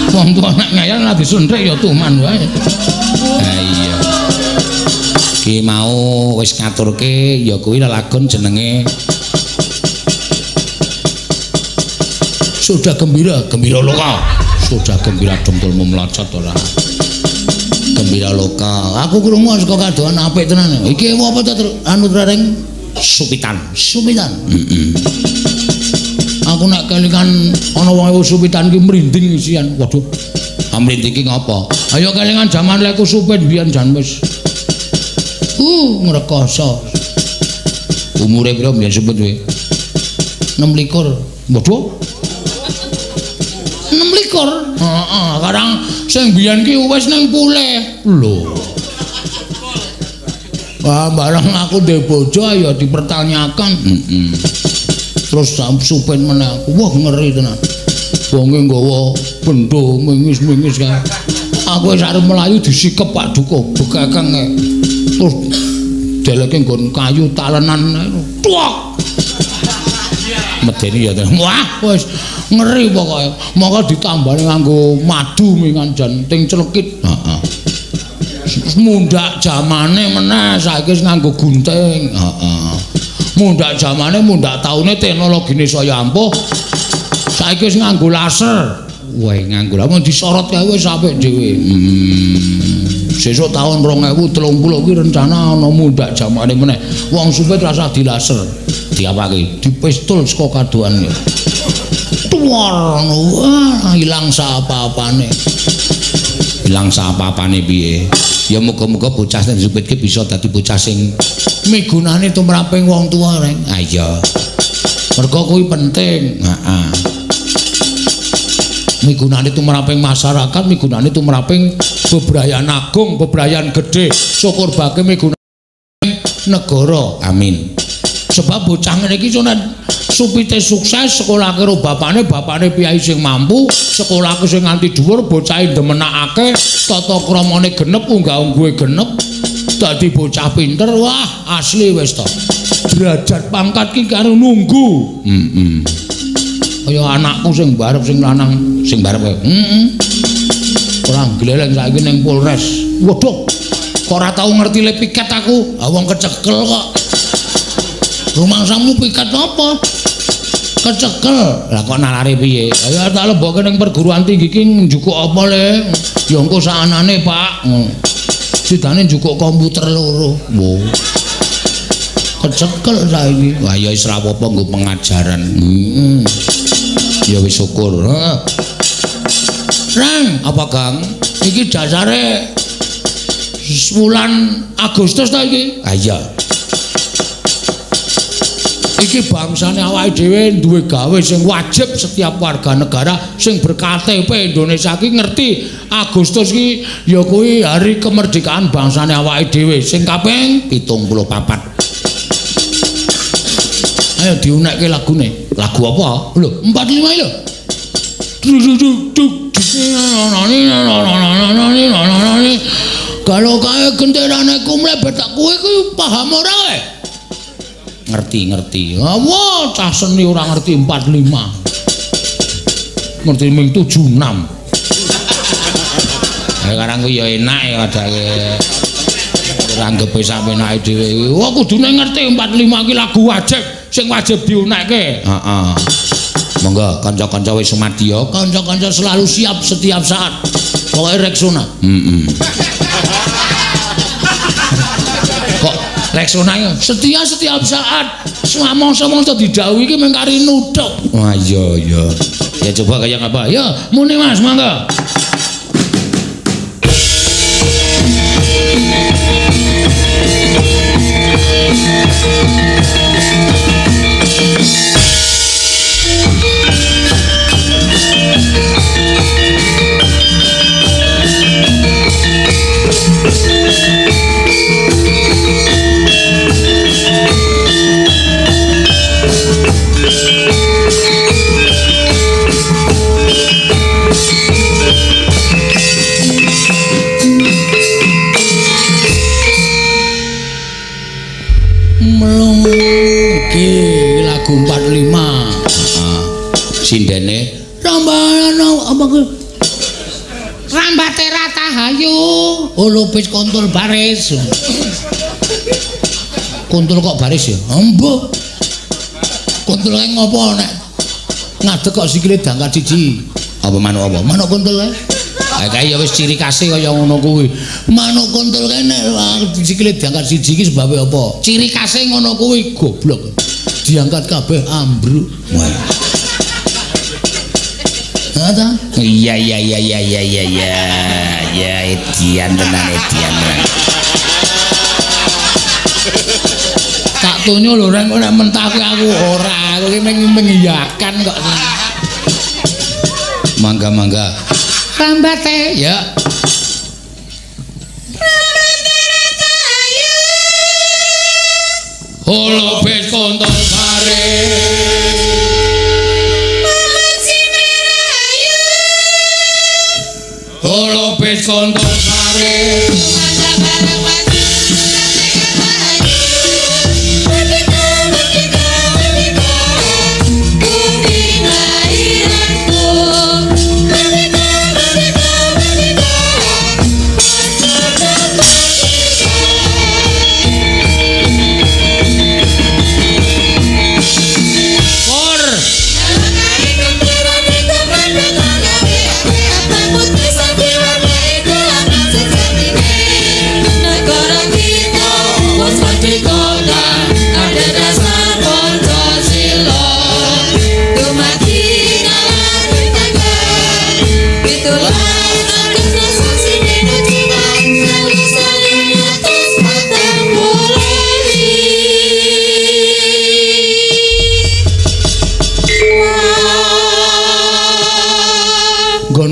Wong tuwa nek ngayal ora dislentrik ya tuman wae. Ha iya. Ki mau wis ngaturke ya kuwi lelagon jenenge Sudah Gembira Loka. Sudah Gembira dempulmu melocot ora. Gembira Loka. Aku krungu saka kadoan apik tenan. Iki apa to anu rareng Supitan. Aku nak kelingan ana wong Supitan ki mrinding isian. Waduh. Mrinding ki ngopo? Ayo kelingan jaman leku supit biyen jan wis Ngrekoso. Umure pira mbiyen Supit kowe? 26. Waduh. 26. Heeh, karang sing biyen ki wis ning pulih. Lho. Wah, barang aku ndek bojo ya dipertanyakan. Terus Supit meneh aku. Wah, ngeri tenan. Wonge nggawa bendho mingis-mingis kae. Aku wis arep mlayu disikep Pak Duko, bekakang kae. Terus deleke nggon kayu talenan. Tuak. Medeni ya tenan. Wah, wis ngeri pokoke. Monggo ditambani nganggo madu mingan jan ting clekit. Heeh. Mundak zamane meneh saiki wis nganggo gunting. Heeh. Mundak zamane mundak taune teknologine saya ampuh. Saiki wis nganggo laser. Wah, nganggo lamun disorot kae wis apik dhewe. Sesuk taun 2030 ki rencana ana mundak zamane meneh. Wong Supit rasah di laser. Diapake? Dipistol saka kadoan. Tuwar, wah, ilang apa-apane. Ilang apa-apane piye? Ya muga-muga bocah sing Supit ki bisa dadi bocah sing migunani tumraping wong tuwa reng. Ah iya. Mergo kuwi penting. Heeh. Migunani tumraping masyarakat, migunani tumraping bebrayan agung, bebrayan gedhe, syukur bake migunani negara. Amin. Sebab bocah ngene iki Supite sukses sekolah karo bapane piyai sing mampu, sekolah sing nganti dhuwur, bocahe demenakake, tata kramane genep, unggah-ungguhe genep, dadi bocah pinter. Wah, asli wis to. Derajat pangkat ki karo nunggu. Kaya anakku sing barep sing lanang sing barep kae. Ora gleleng saiki ning Polres. Waduh. Kok ora tau ngerti le piket aku. Ah wong kecekel kok. Rumangsamu piket apa? Kecekel. Lah kok nalare piye? Ya tak lebokke ning perguruan tinggi ki njukuk apa le? Ya engko saanane, Pak. Sidane njukuk komputer loro. Wo. Kecekel saiki. Wah ya wis ra apa-apa nggo pengajaran. Ya wis syukur. Rang, apa Kang? Iki dasare wulan Agustus ta iki? Ah iya. Iki bangsane awake dhewe duwe gawe sing wajib setiap warga negara sing berKTP Indonesia iki ngerti Agustus iki ya kuwi hari kemerdekaan bangsane awake dhewe sing kaping 74. Ayo diunekke lagune. Lagu apa? Lho, 45 lho. Kalau kae genderane kumlebet tak kowe kuwi paham ora kowe? Ngerti. Wah, cah seni ora ngerti 45. Ngerti ming 76. Sekarang kuwi ya enak ya adake. Ranggepe sampeyan dhewe. Wah, kudune ngerti 45 iki lagu wajib. Sing wajib diunekke. Heeh. Monggo kanca-kanca wis sumadya, kanca-kanca selalu siap setiap saat. Pokoke reksona. Kok reksona ya setia setiap saat. Semong-semong didhawuhi iki mung kari nuthuk. Wah iya. Ya coba kaya apa? Ya, muni Mas, monggo. Lagu 45. Sindene Rambana apa ku? Rambate Ratahayu. Oh lupis kontul baris. Kontul kok baris ya? Embuh. Kontul kae ngopo nek ngadeg kok sikile dangkat siji. Apa manuk apa? Manuk kontul kae. Kae ya wis ciri khase kaya ngono kuwi. Manuk kontul kae nek sikile dangkat siji iki sebabe apa? Ciri khase ngono kuwi goblok. Diangkat kabeh ambruk. Wah. Ada? Iya. Ya edian tenan. Tak tunyo lho reng ora mentah aku ora. Aku ki mengiyakan kok. Mangga. Rambate ya. Holo bes kontol sare Holo bes kontol sare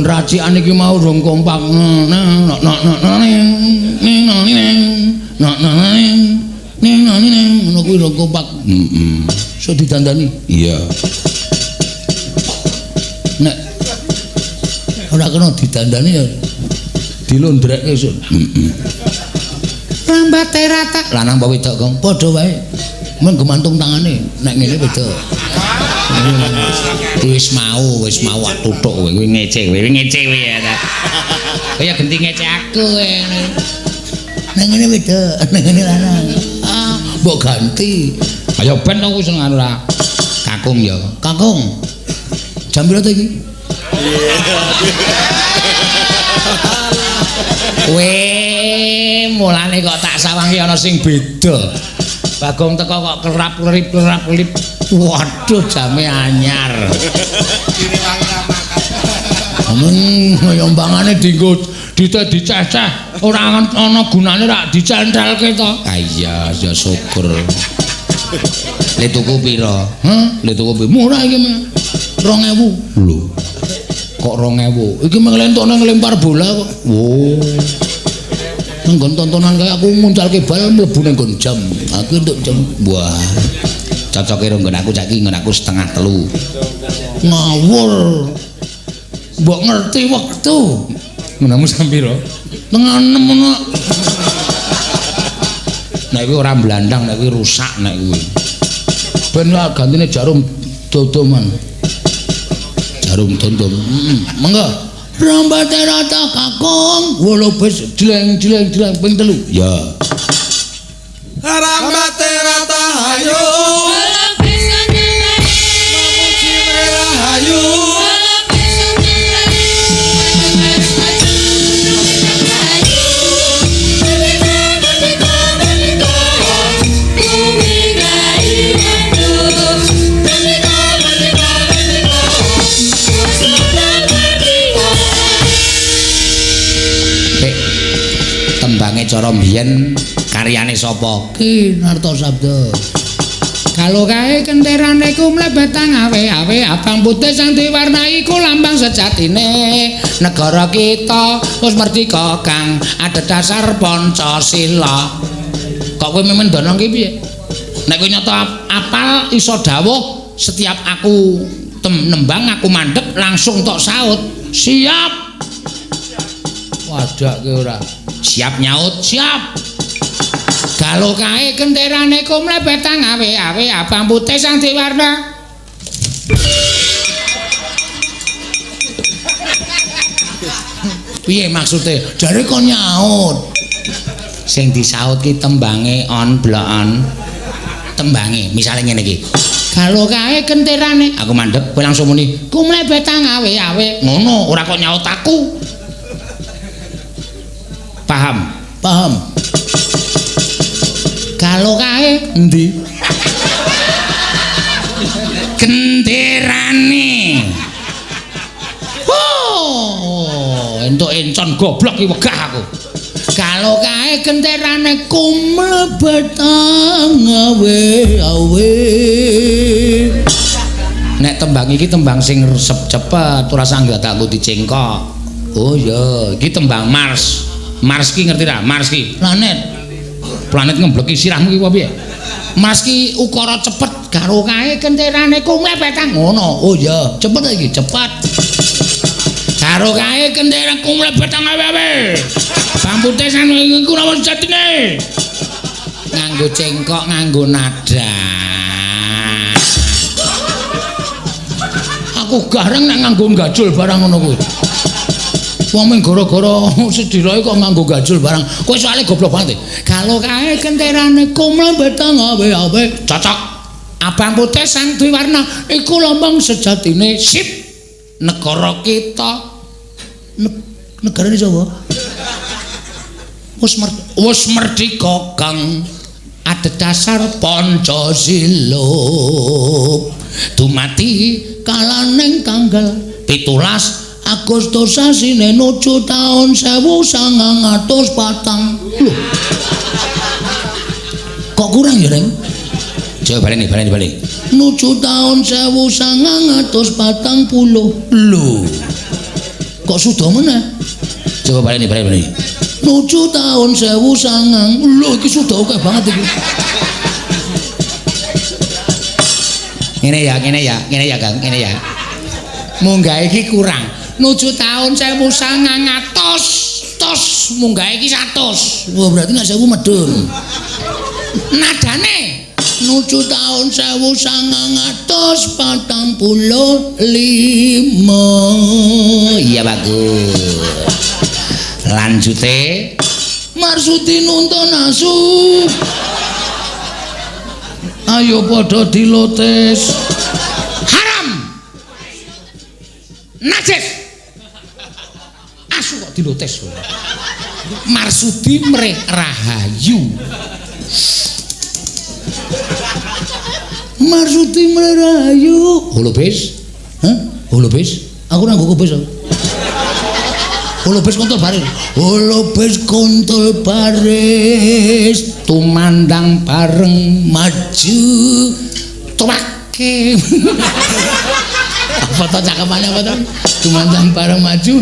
Racikan iki mau rong kompak ngono kuwi rong kompak iso ditandani iya nek ora kena ditandani ya dilondrekke iso rambate rata lanang apa wedok kong padha wae men gemantung tangane nek ngene wedok wis mau tutuk kowe ngece kowe ya ta. Kaya genti ngece aku kowe. Nang ngene wedok, nang ngene lanang. Ah, mbok ganti. Ayo ben aku sing anu ra. Kakung ya. Kakung. Jam piro to iki? Kowe mulane kok tak sawangi ana sing beda. Bagong teko kok kerap-kerip. Waduh jame anyar. Ngoyombangane dienggo diceceh ora ana gunane rak dicentelke to. Ah iya ya syukur. Le tuku pira? Le tuku pira? Murah iki mah. 2000. Lho. Kok 2000? Iki mung lentone nglempar bola kok. Oh. Nggon tontonan kaya aku nguncalke bal mlebu ning nggon jam. Aku entuk jam. Wah. Cocoke nggon aku saiki nggon aku 2:30. Ngawur. Mbok ngerti wektu. Menamu sampira? 5:30 ngono. Nek kuwi ora blandang, nek kuwi rusak nek kuwi. Ben gantine jarum dodoman. Jarum dondom. Monggo. Rambate rata kakung, wolo bes jleng ping 3. Ya. Rambate rata ayo. Wolo bes jleng. Memuji merah ayo. Wolo bes tembange cara mbiyen karyane sapa? Ki Nartasabda. Kalau kae kenterane ku mlebetang awe-awe abang putih sang diwarnai ku lambang sejatine negara kita wis merdeka kang adhedhasar Pancasila. Kok kowe memen dono ki piye? Nek kowe nyata apal iso dawuh setiap aku nembang aku mandhep langsung tok saut. Siap. Wadak kowe ora. Siap nyaut, siap. Kalau kae kenterane ku mlebetang awe-awe abang putih sang diwarna. Piye maksude? Jare kok nyaut. Sing disaut ki tembange on blokan. Tembange, misale ngene iki. Kalau kae kenterane aku mandhep kowe langsung muni ku mlebetang awe-awe. Ngono, ora kok nyaut aku. Paham? Paham. Kalau kae endi? Kenderane. Oh, entuk encon goblok iki wegah aku. Kalau kae kenterane kumlebetang awe. Nek tembang iki tembang sing resep cepet, ora sangga tak dicengkok. Oh iya, iki tembang Mars. Mars ki ngerti ra? Mars ki planet ngembleki sirahmu ki apa piye? Mars ki ukara cepet karo kae kenterane kumlebetang ngono. Oh iya, cepet iki, cepet. Karo kae kenterane kumlebetang awe. Pampute sanu iku napa jatine? Nganggo cengkok, nganggo nada. Aku gareng nek nganggo gajul barang ngono kuwi. Wong mung gara-gara sedirae kok nganggo gajul barang. Kowe soalé goblok banget. Kalau kae kenterane kumlebetang awe. Cocok. Abang putih sang duwe warna iku lambang sejatine sip negara kita. Negarane sapa? Wis merdeka kang adhedhasar Pancasila. Dumadi kalaning tanggal 17 Agustus sasine nuju taun 1904. Lho. Kok kurang ya, Reng? Coba baleni. Nuju taun 1940. Lho. Kok sudah meneh? Coba baleni. Nuju taun 1900. Lho iki sudah oke banget iki. Ngene ya Kang, ngene ya. Munggah iki kurang. Nuju taun 1900. Tos munggah iki 100. Wah berarti nek 1000 medun. Nadane nuju taun 1945. Iya bagus. Lanjute Marsudi nuntun asu. Ayo padha dilotes. Haram. Najis. Asu kok dilotes. Marsudi mreh rahayu. Marsudi mreh rahayu. Holobes? Hah? Holobes? Aku nang kopes. Holobes kontol baris. Holobes kontol baris. Tumandang bareng maju. Tuwake. Apa to cakepane apa to? Tumandang bareng maju,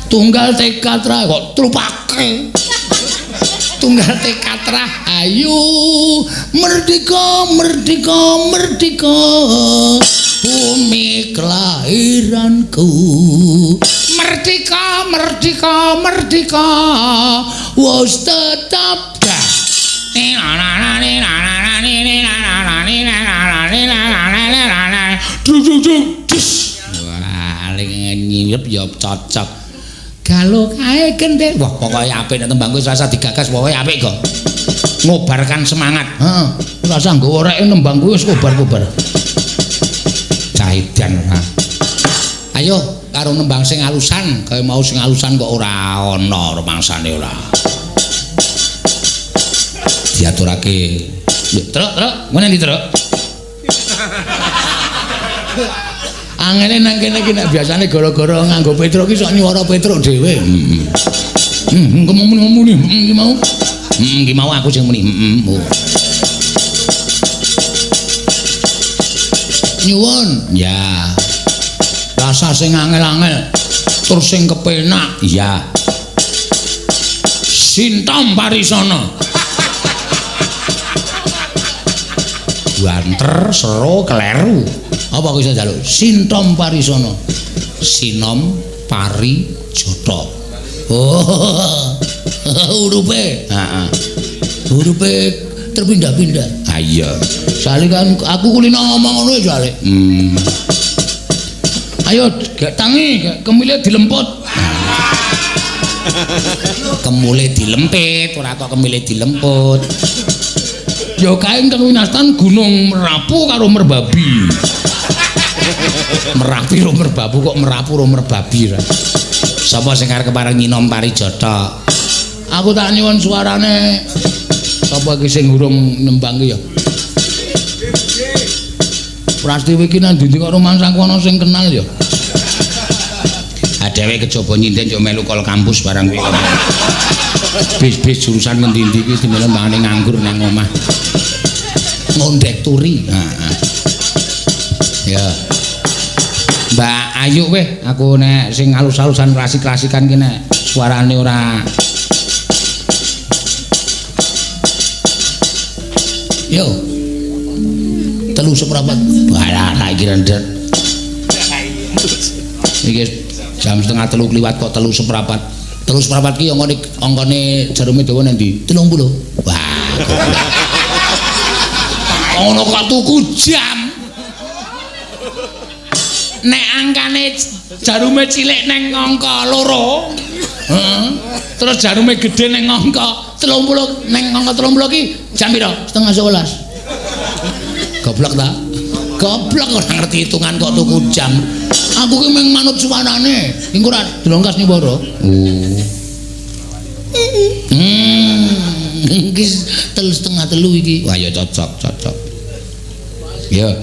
Tunggal tekad ra kok trupake. Tunggal tekad ra ayo merdeka bumi kelahiranku. Merdeka wis tetap dah. Wah, nyiyep ya cocok. Kalau kae kente, wah pokoknya apik nek tembangku wis rasa digagas pokoknya apik kok. Ngobarkan semangat. Heeh. Ora usah nggowo rek nembangku wis kobar-kobar. Cahidan. Ayo karo nembang sing alusan, kaya mau sing alusan kok ora ana rumangsane ora. Diaturake. Truk, ngene ndi truk? Angene nang kene iki nek biasane gara-gara nganggo Petro iki sok nyuwara Petro dhewe. Ngomong-ngomong iki mau. Iki mau aku sing muni. Nyuwun. Ya. Rasa sing angel-angel tur sing kepenak. Iya. Sintom parisana. Banter sero kleru. Apa kok iso njaluk? Sintom parisana. Sinom pari jata. Oh. Hurufe. Heeh. Hurufe terpindah-pindah. Ah iya. Soale kan aku kulino ngomong ngono soale. Ayo tangi kemile dilemput. Kemule dilempit, ora kok kemile dilemput. Ya kae teng winastan Gunung Merapu karo Merbabi. Merapi ro Merbabu kok Merapu ro Merbabi ra. Sapa sing arep kepareng nyinom parijata? Aku tak nyuwun suarane. Sapa iki sing urung nembang ki ya? Prastiwi iki nang ndi kok rumangsangku ana sing kenal ya. Dhewe kejaba nyinden yo melu kol kampus barang kuwi. Bis jurusan ngendi-endi iki dimana mangane nganggur nang omah. Ngondek turi. Heeh. Ya. Mbak Ayu weh, aku nek sing alus-alusan klasik-klasikan ki nek suarane ora. Yo. 3:15. Walah, tak kira ndet. Iki jam 2:30 kliwat kok 3:15. 3:15 ki angkane jarume dawa nang ndi? 30. Wah. Ono kok tuku jam. Nek angkane jarume cilik neng angka 2. Heeh. Terus jarume gedhe neng angka 30, neng angka 30 ki jam piro? 10:30. Goblok ta? Goblok ora ngerti hitungan kok tuku jam. Aku ki mung manut suwanane. Engko ora delongkas nyembara. Iki 3:30 iki. Wah ya cocok. Ya.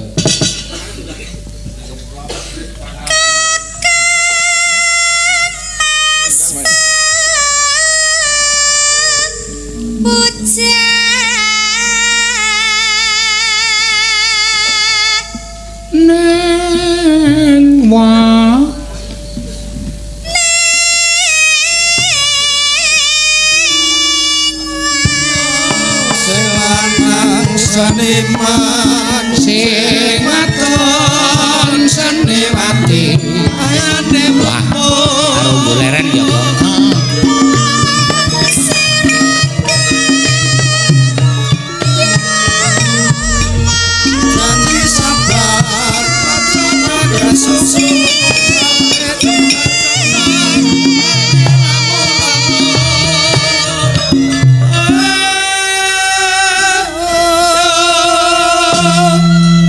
Neng wah selanang seniman sing wadon seniwati ayane wah karo boleren ya kok.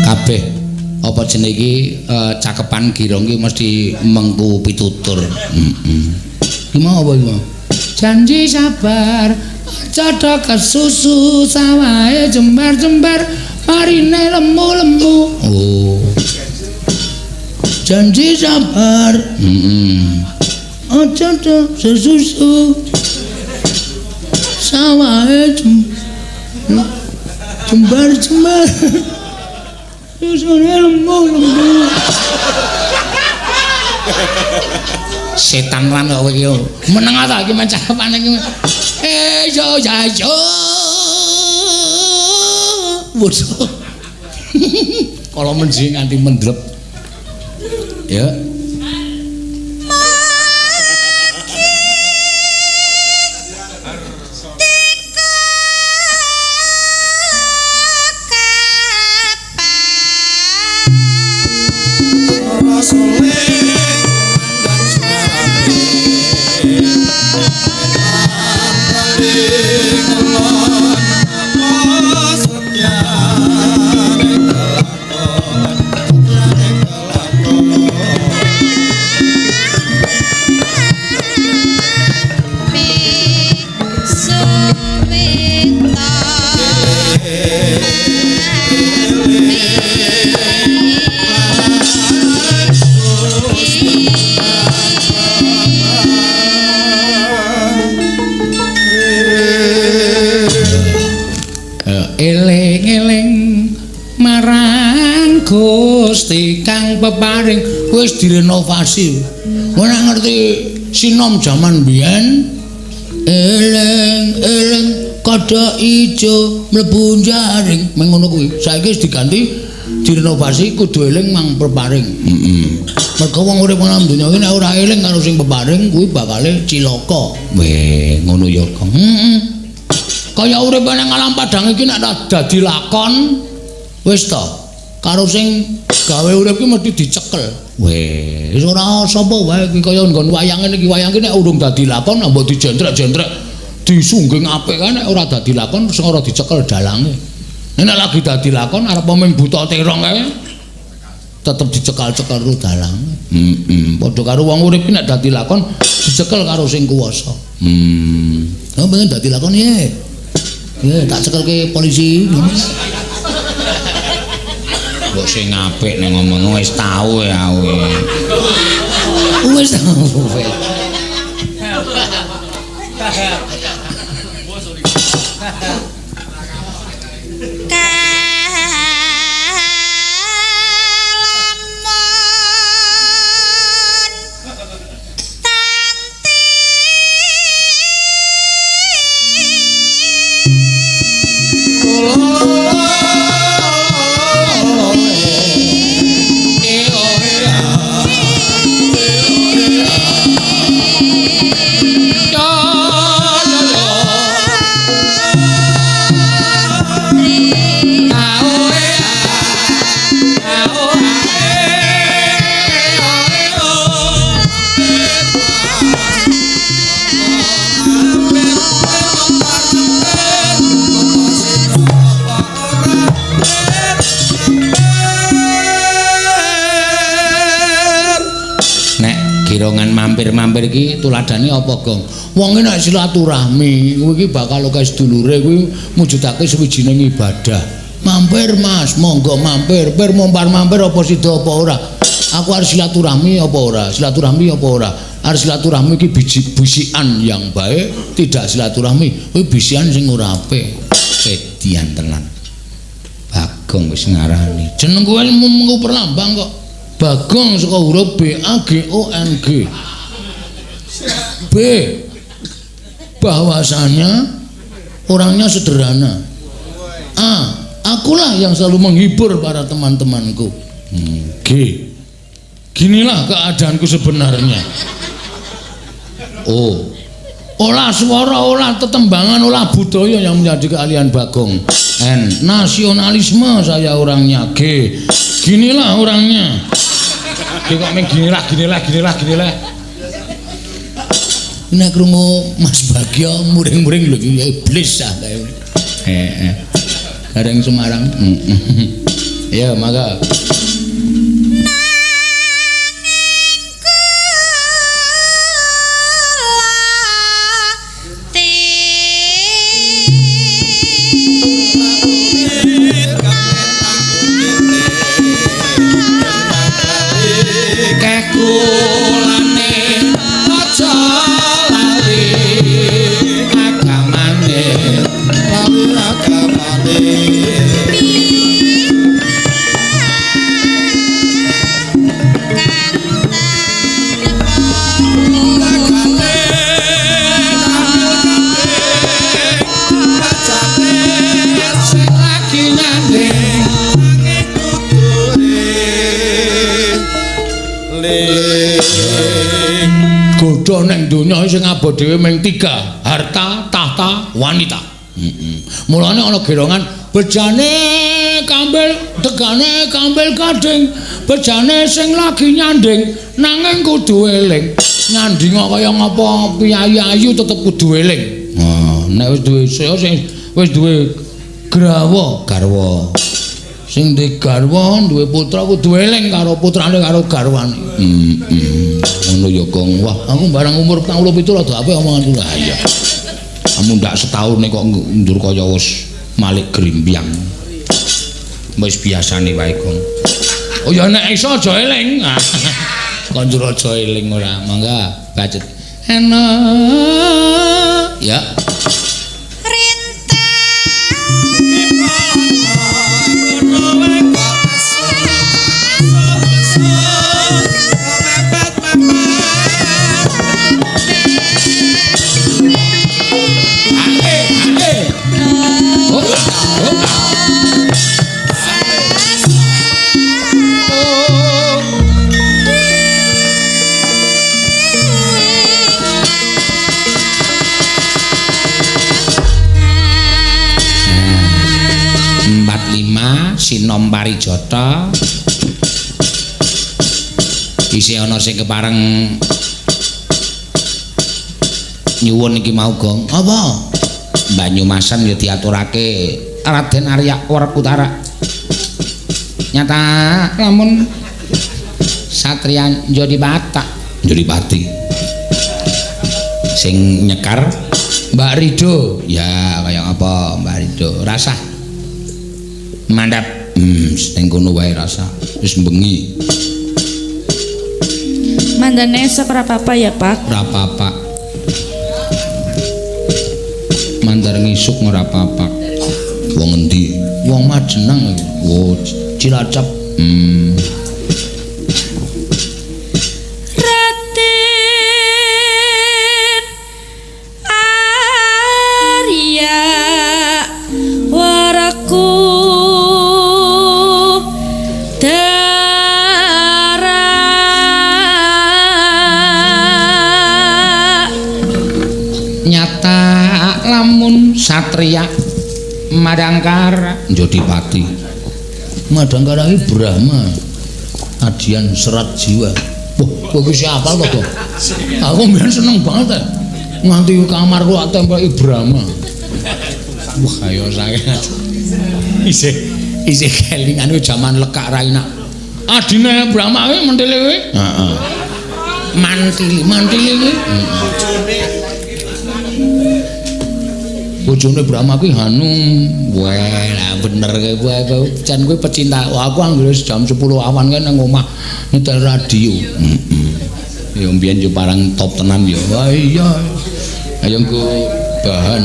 Kabeh apa jenenge iki cakepan girong iki mesti mengku pitutur. Ki mau apa iki? Janji sabar aja kesusu sawahe jembar-jembar marine lemu-lemu. Oh. Janji sabar. Aja kesusu sawahe jembar-jembar. Setan lan kowe iki meneng ta iki cakepan iki. Yo ya yo. Wes. Kalau menji nganti mendrep. Ya. Gusti kang peparing wis direnovasi. Ora ngerti sinom jaman biyen eleng kodhok ijo mlebu jaring meng ngono kuwi. Saiki wis diganti direnovasi kudu eling mang peparing. Mergo wong urip ana donya iki nek ora eling karo sing peparing kuwi bakale cilaka. Weh, ngono ya, Kang. Kaya urip nang alam padang iki nek dadi lakon wis to. Karo sing gawe urip ki mesti dicekel. Wis ora sapa wae iki kaya nggon wayang ngene iki wayang ki nek urung dadi lakon mbok dijendrek-jendrek disungging apik kan nek ora dadi lakon sing ora dicekel dalange. Nek lagi dadi lakon arep mung buta terong kae tetep dicekal-cekel ru dalange. Padha karo wong urip ki nek dadi lakon dicekel karo sing kuwasa. Oh pengen dadi lakon ye. Ya tak cekelke polisi. Kok sing apik nek ngomong wis tau ya kowe. Wis ta. Mampir-mampir iki tuladane apa, Gong? Wong nek silaturahmi kuwi iki bakal akeh sedulure kuwi mujudake suwijining ibadah. Mampir, Mas, monggo mampir. Bir mampir apa sida apa ora? Aku harus silaturahmi apa ora? Silaturahmi apa ora? Harus silaturahmi iki bisikan yang baik, tidak silaturahmi kuwi bisikan sing ora apik. Pedian tenan. Bagong wis ngarani. Jenengku mung perlambang kok. Bagong saka huruf B A G O N G. B. Bahwasanya orangnya sederhana. A. Akulah yang selalu menghibur para teman-temanku. G. Ginilah keadaanku sebenarnya. O. Olah suara, olah tetembangan, olah budaya yang menjadi keahlian Bagong. N. Nasionalisme saya orangnya. G. Ginilah orangnya. G kok meng ginilah. Nek krungu Mas Bagyo muring-muring lho iblis ah kae. Gareng Semarang. Ya, maka godho ning donya sing abot dhewe mung 3, harta, tahta, wanita. Mulane ana gerongan bejane kambil, tegane kambil kading, bejane sing lagi nyanding nanging kudu eling. Nyandinga kaya ngapa piyayi ayu tetep kudu eling. Nek wis duwe sing wis duwe garwa. Sing duwe garwa, duwe putra kudu eling karo putrane karo garwane. Ngono ya, Gong. Wah, aku barang umur 47 rada apik omonganku lah ya. Kamu ndak setahun nek kok ndur kaya wis malik grimbyang. Wis biasane wae, Gong. Oh ya nek iso aja eling. Kon njur aja eling ora. Mangga bacet. Enak. Ya. Sinom Parijata isih ana sing kepareng nyuwun iki mau, Gong. Apa? Banyumasan ya diaturake Raden Arya Werkutara. Nyata lamun Satria Njodipati sing nyekar Mbak Rido. Ya kaya apa Mbak Rido? Rasah mandap ning kono wae rasa wis bengi. Mandane esok ora apa-apa ya, Pak. Ora apa-apa. Mandar ngisuk ora apa-apa. Wong endi? Wong Majenang. Wo Cilacap. Raden Arya Waraku Nyata lamun satria Madangkara Jodipati Madangkara iki Brahma Adian Serat Jiwa. Wah, kowe iki siapa to, Kok? Aku mbiyen seneng banget nganti kamarku tak tempeli Brahma. Wah, ayo saya. Isih kelingan ku jaman lekak ra enak. Adine Brahma kuwi mentile kuwi? Heeh. Mantili kuwi. Bojone Brahma kuwi Hanung. Wah, lah bener kowe jan kowe pecinta. Wah, aku anggere jam 10 awan kan nang omah nyetel radio. Ya mbiyen yo parang top tenan ya. Wah iya. Ayo engko bahan.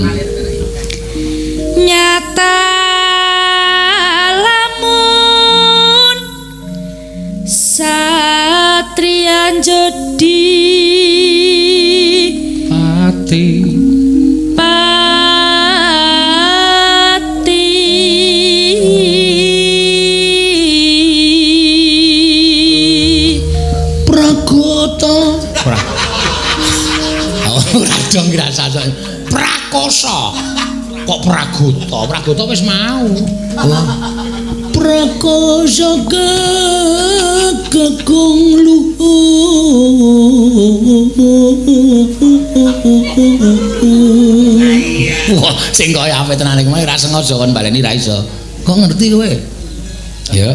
nyata lamun satriyan jodi Pati Pragoto ora dong ngrasa Prakoso kok Pragoto Pragoto wis mau Prakoso kakung wah sing kaya apik tenan iki ora sengaja kon baleni ra iso kok ngerti kowe ya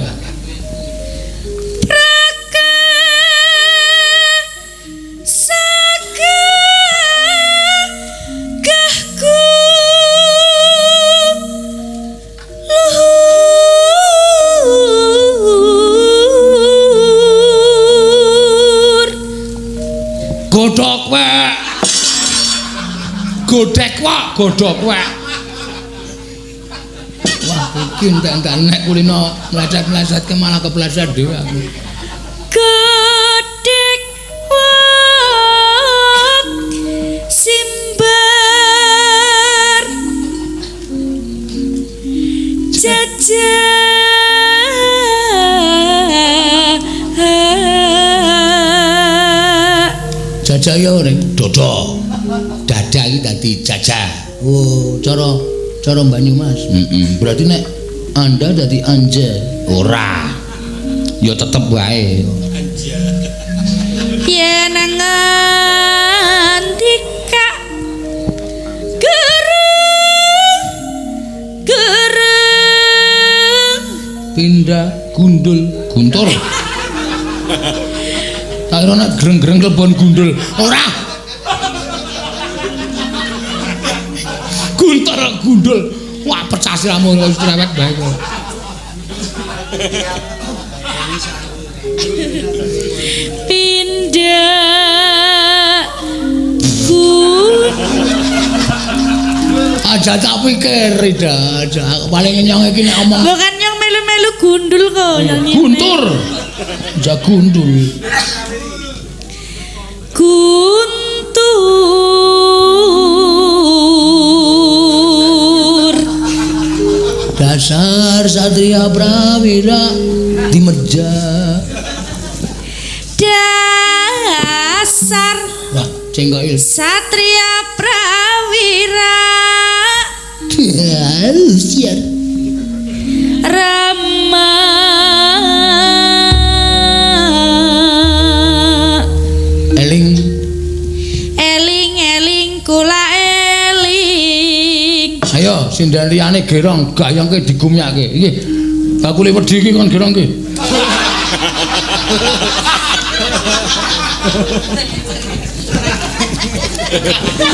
godhok wae. Wah, iki entek-entek nek kulino mlecet-mlecet ke malah kepleset dhewe aku. Godhek wak simbar Jajah ya ora dodo. Dada iki dadi jajah. Oh, cara Banyumas. Berarti nek Anda dadi anja. Ora. Ya tetep wae. yen ngandika gereng Pindah gundul guntur. Tak kira nek greng-greng lebon gundul. Ora. Guntur gundul. Wah, pecah siramu wis cerewet bae kok. pindah Aja tak pikir aja. Paling nyong iki nek omong bukan yang melu-melu gundul kok yang ini guntur. Ja gundul. Guntur Dasar satria prawira dimeja. dasar Wah, cengkokil. satria prawira Siar. Rama eling kula eling Ayo sindan liyane gerong gayongke digumyake. Iki. Bakule wedi iki kon gerongke.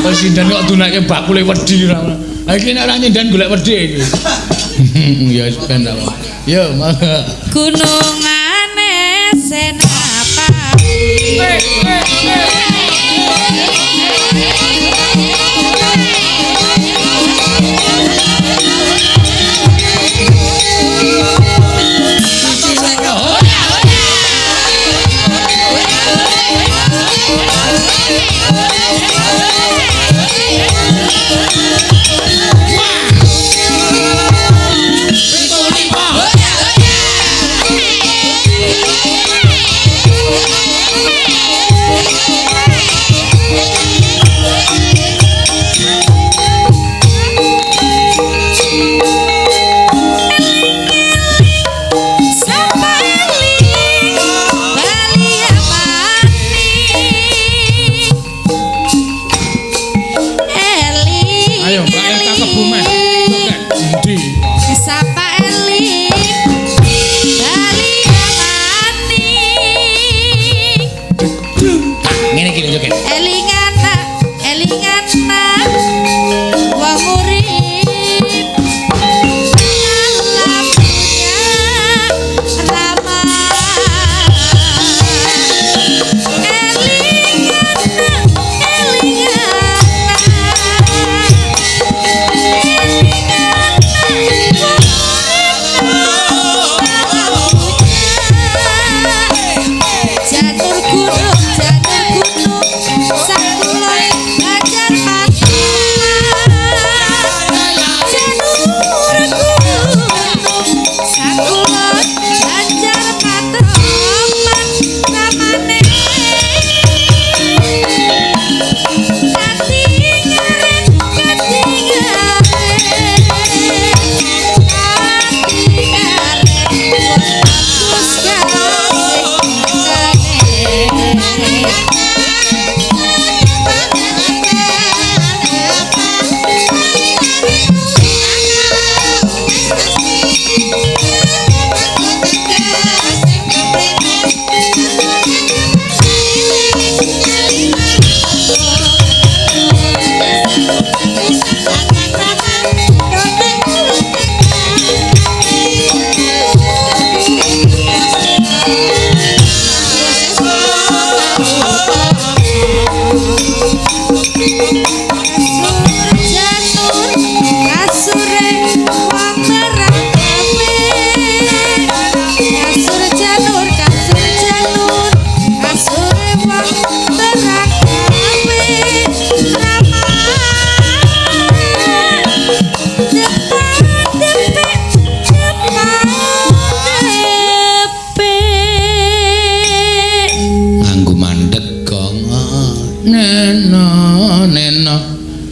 Kok sindan kok dunake bakule wedi ra. Ha iki nek ora nyindan golek wedi iki. Ya wis ben ta. Yo, mangga. gunungane senapati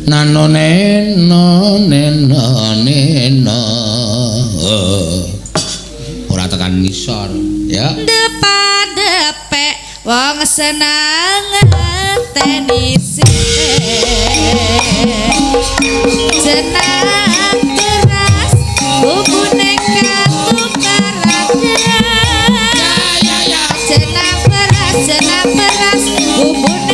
nano neno ora tekan ngisor ya depa-depek wong seneng tenis jenang beras bubune katukaran jenang beras bubune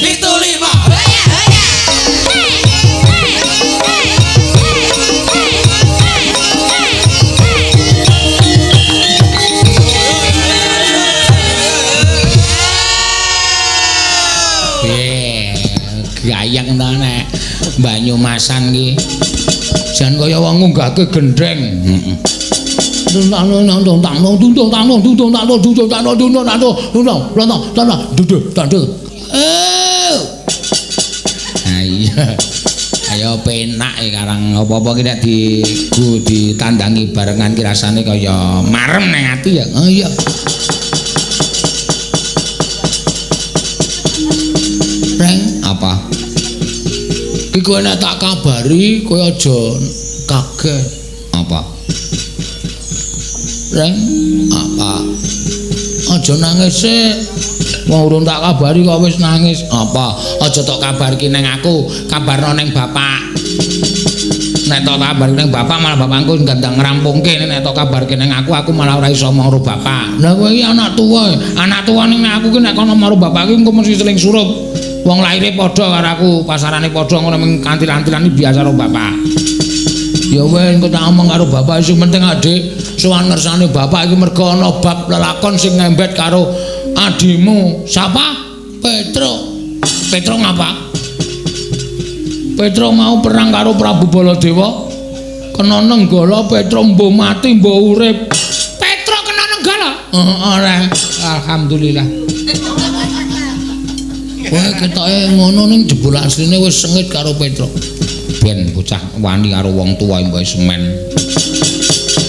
Itu lima. Gayang ta nek Banyumasan ki. Jan kaya wong ngunggahke gendheng. Heeh. Ayo penak karang apa-apa ki nek ditandangi barengan ki rasane kaya marem nang ati ya. Oh iya. Reng apa? Ki kowe nek tak kabari kowe aja kaget. Apa? Reng apa? Aja nangis sik. Wong urung tak kabari kok wis nangis. Apa? Aja tok kabarki ning aku, kabarno ning bapak. Nek tok kabarki ning bapak malah bapakku gandang ngrampungke. Nek tok kabarki ning aku malah ora iso maro bapak. Lah kowe iki anak tuwa. Anak tuwa ning aku ki nek kono maro bapak ki engko mesti seling surup. Wong laire padha karo aku, pasarane padha ngono mung kantil-kantilan iki biasa karo bapak. Ya wis engko tak omong karo bapak sing penting Adik, sowan ngersane bapak iki mergo ana bab lelakon sing ngembet karo adimu. Sapa? Petro. Petro ngapa? Petro mau perang karo Prabu Baladewa. Kena nenggala Petro mbuh mati mbuh urip. Petro kena nenggala? Ora. Alhamdulillah. Kowe ketoke ngono ning jebul asline wis sengit karo Petro. Ben bocah wani karo wong tuwa mbok semen.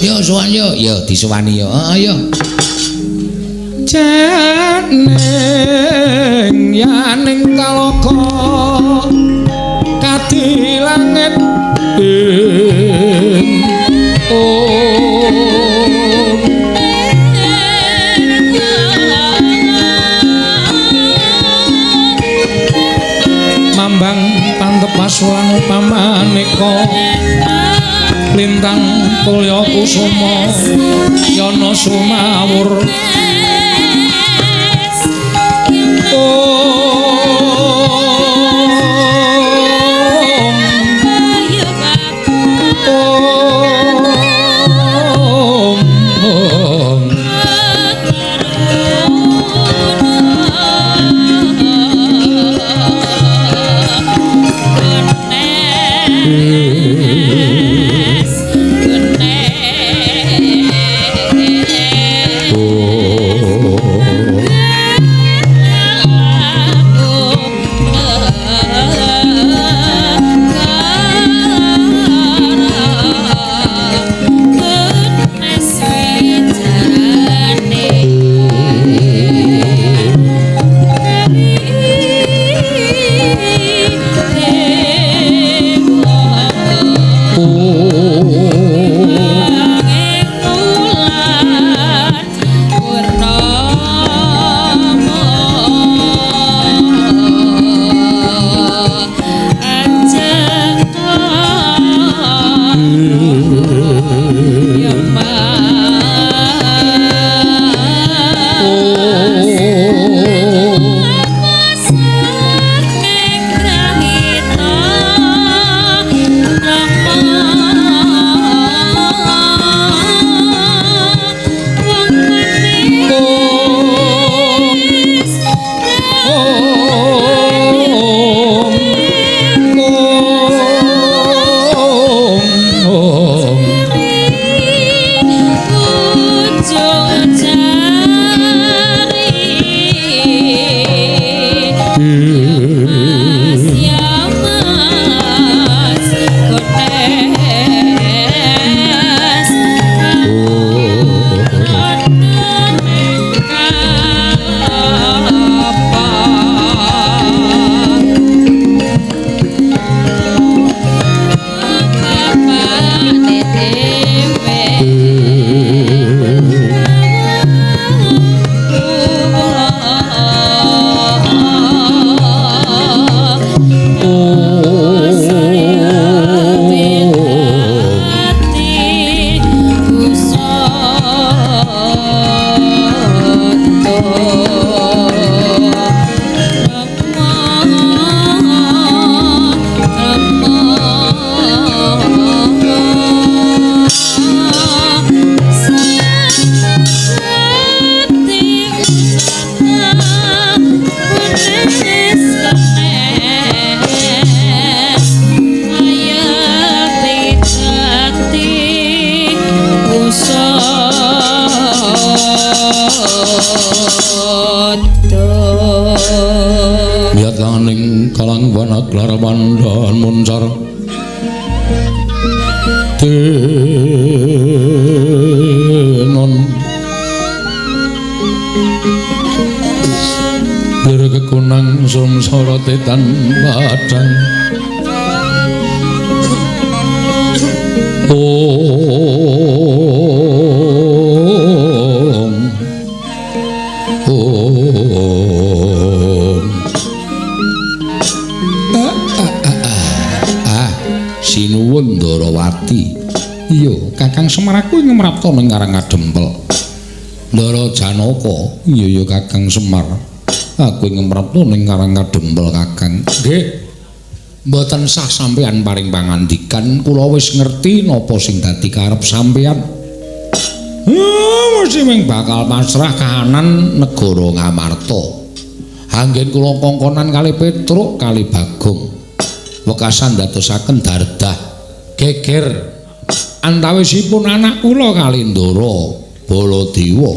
Yo sowan yo, yo disowani yo. Heeh yo. Jeneng yaning kaloka kadi langit mambang pantepasulan pamaneka lintang tulya kusuma yana sumawur Miat laning kalang wanak larawan dan muncar Tenon Dere kekunang sumsara tetan padang Sinuwun Ndarawati. Iya, Kakang Semar aku ngemrapta ning Karang Kadempel. Ndara Janaka. Iya ya Kakang Semar. Aku ngemrapta ning Karang Kadempel Kakang. Nggih. Mboten sah sampeyan paring pangandikan, kula wis ngerti napa sing dadi karep sampeyan. Mesti ming bakal pasrah kahanan negara Ngamarta. Anggen kula kongkonan kali Petruk kali Bagong. Wekasan dadosaken dardah geger antawisipun anak kula kali Ndara Baladewa.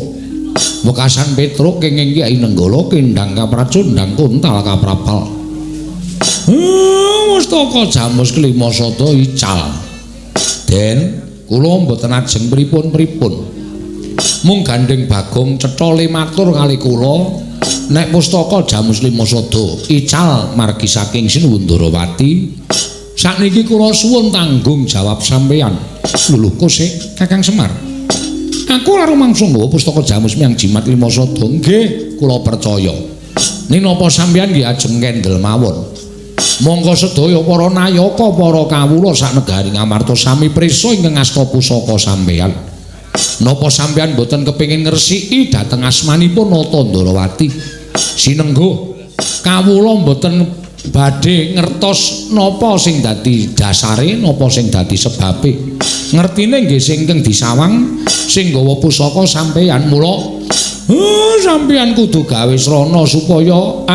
Wekasan Petruk kenging Kyai Nenggala kendang kapracundang kuntal kaprapal. Mustaka Jamus Kelima Sada ical. Den kula mboten ajeng pripun-pripun. Mung gandeng Bagong cetha matur kali kula nek pustaka Jamus Lima Sada ical margi saking Sinuwun Ndarawati sakniki kula suwun tanggung jawab sampeyan. Lho kosek Kakang Semar. Aku ora rumangsa nggawa pustaka Jamus Miang Jimat Lima Sada. Nggih, kula percaya. Ning napa sampeyan nggih ajeng kendel mawon. Monggo sedaya para nayaka para kawula sak negari Ngamarta sami prisa ingkang asta pusaka sampeyan. Napa sampeyan boten kepengin ngresiki dhateng asmanipun Nata Ndarawati? Sinengguh kawula boten badhe ngertos napa sing dadi dasare, napa sing dadi sebabe. Ngertine nggih sing ingkang disawang sing nggawa pusaka sampeyan mula sampeyan kudu gawe srana supaya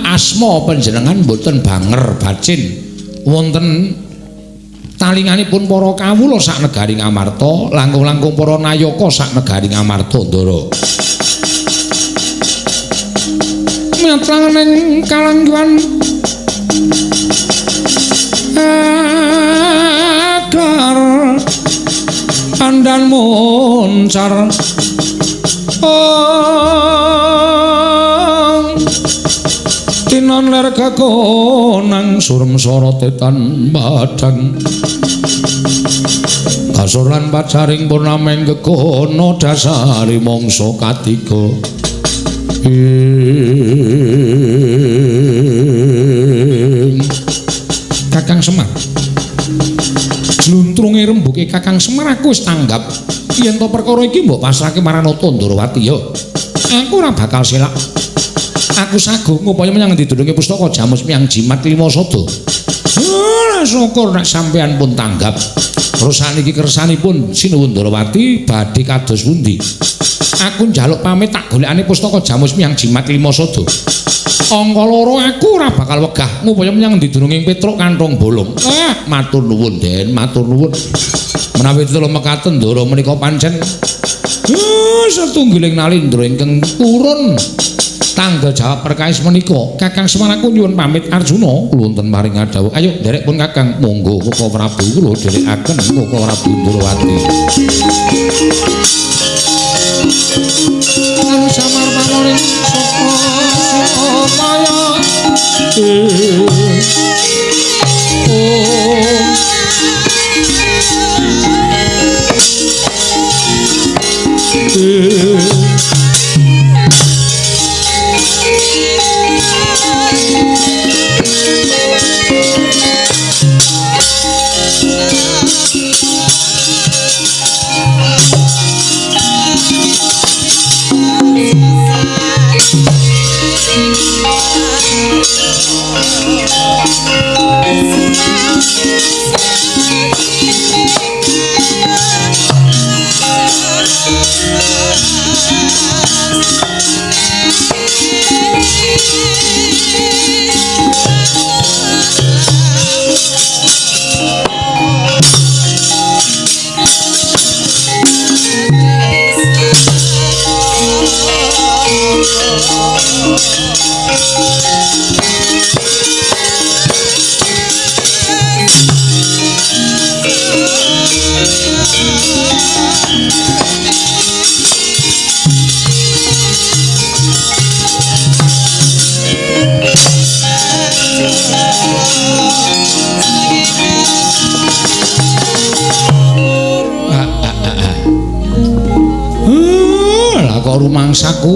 asma panjenengan boten banger bacin wonten talinganipun para kawula sak negari Ngamarta, langkung-langkung para nayaka sak negari Ngamarta Ndara. Miatrangan ing kalangguan agar andan moncar tinon ler kakonang surem sorotetan badang kasuran pacaring purnameng kekono dasari mongso katiga Kakang Semar jluntrunge rembuke Kakang Semar aku wis tanggap yen to perkara iki mbok pasrahke marang Nata Ndarawati ya aku ora bakal selak. Aku sagung upaya menyang ngendi dununge pustaka Jamus Miang Jimat Lima Sada. Syukur nek sampeyan pun tanggap. Terus saniki kersanipun Sinuwun Ndarawati badhe kados pundi? Aku njaluk pamit tak golekane pustaka Jamus Miang Jimat Lima Sada. Angka loro aku ora bakal wegah ngupaya menyang ngendi dununge Petruk Kantong Bolong. Matur nuwun Den, matur nuwun. Menawi tetelo mekaten Ndara menika pancen setunggiling nalindra ingkang purun tangga jawab perkais menika. Kakang Semar aku nyuwun pamit Arjuna kula wonten paring dawuh. Ayo derek pun Kakang monggo Koko Prabu kula dherekaken Koko Prabu Ndarawati. Kang Semar panoring Maya rumangsaku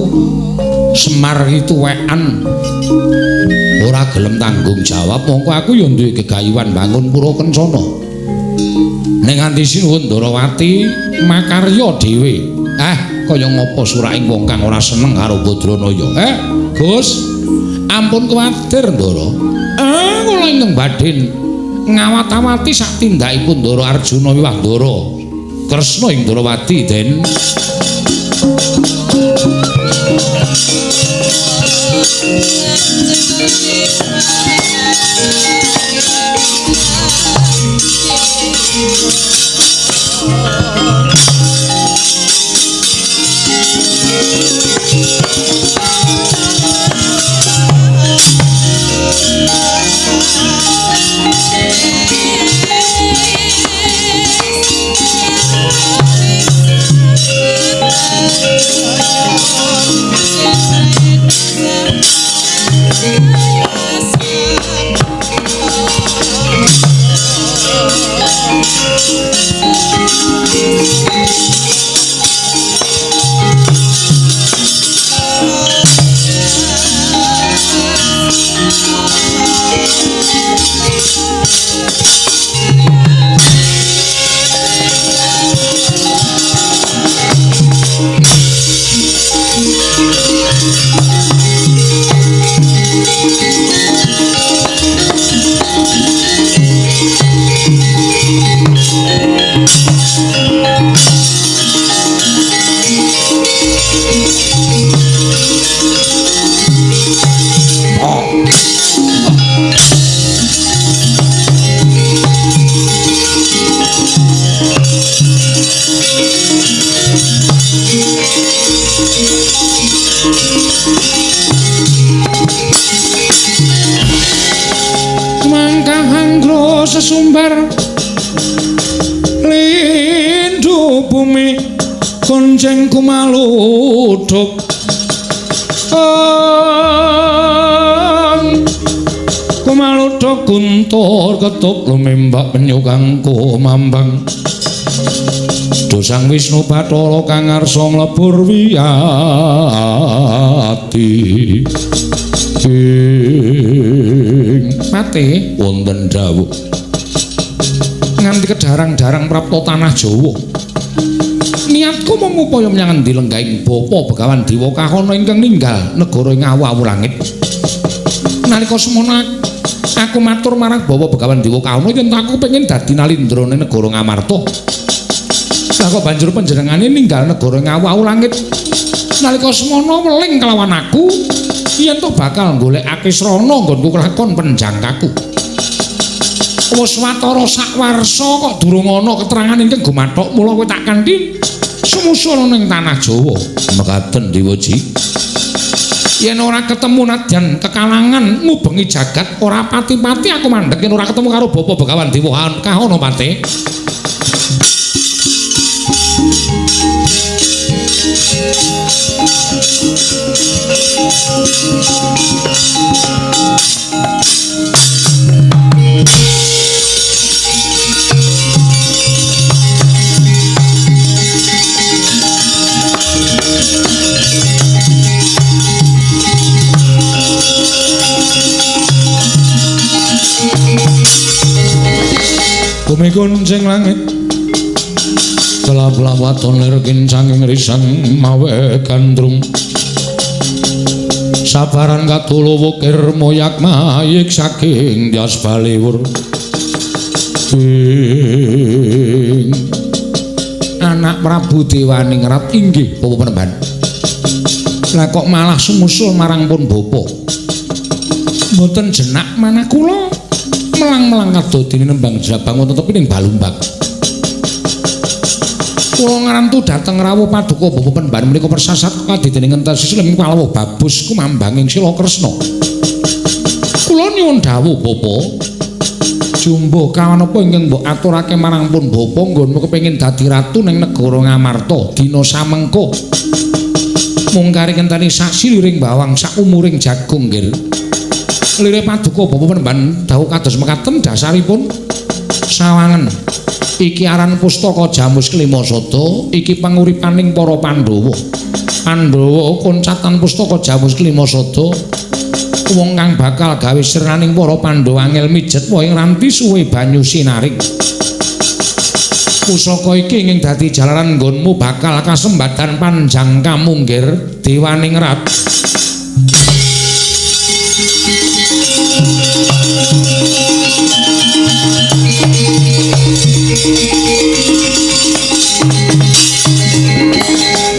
Semar itu wekan ora gelem tanggung jawab mongko aku ya duwe gegayuhan bangun pura kencana ning nganti sinuwun Ndarawati makarya dhewe kaya ngapa suraking wong kang ora seneng karo Badranaya Gus ampun kuwatir Ndara kula ingkang badhe ngawat-awati sak tindakipun Ndara Arjuna wiwah Ndara Kresna ing Ndarawati den sesumbar lindu bumi konjeng kumaluduk kumaluduk guntur ketuk lumembak penyukang kumambang dosang Wisnu Bathara kang ngarsa mlebur wiyati mate wonten dawuh nganti kedarang-darang prapta tanah Jawa niatku mung upaya menyang endi lenggahing Bapa Begawan Dewa Kahana ingkang ninggal negara ing awu-awu langit nalika semana aku matur marang Bapa Begawan Dewa Kahana yen aku pengin dadi nalindrane negara Ngamarta lah kok banjur panjenengane ninggal negara ing awu-awu langit nalika semana weling kelawan aku yen to bakal golekake srana nggonku kelakon penjangkaku wis watara sakwarsa kok durung ana keterangan ingkang gumathok mula kowe tak kanthi sumusul ning tanah Jawa mekaten Dewaji yen ora ketemu nadyan kekalangan ngubengi jagat ora pati-pati aku mandheg yen ora ketemu karo Bapa Begawan Dewa Kahana Pate bumi gonceng langit gelap-gelap waton lir kincanging risang mawe gandrung sabaran katulu wukir moyak mayik saking dias baliwur anak Prabu Dewaningrat inggih Bapak Penemban lah kok malah sumusul marang pun Bapa mboten jenak manah kula melang-melang kadodene nembang jabang wonten tepi ning Balumbak. Kula ngrantu dhateng rawuh paduka Bapa Penemban menika persasat kadidene ngentas sisuleng kalawuh babus kumambanging Sila Kresna. Kula nyuwun dawuh Bapa. Jumbuh kawan apa ingkang mbok aturake marang pun Bapa nggonmu kepengin dadi ratu ning negara Ngamarta dina samengko. Mung kari kentani sasi liring bawang sak umuring jagung nggih. Lire paduka Bapa Penemban dawuh kados mekaten dasaripun sawangen iki aran pustaka Jamus Klimasada iki panguripaning para Pandhawa Pandhawa koncatan pustaka Jamus Klimasada wong kang bakal gawe sirnaning para Pandhawa angel mijet wae nganti suwe banyu sinaring. Pusaka iki ing dadi jalaran nggonmu bakal kasembadan panjang kamunggir Dewaning Rat.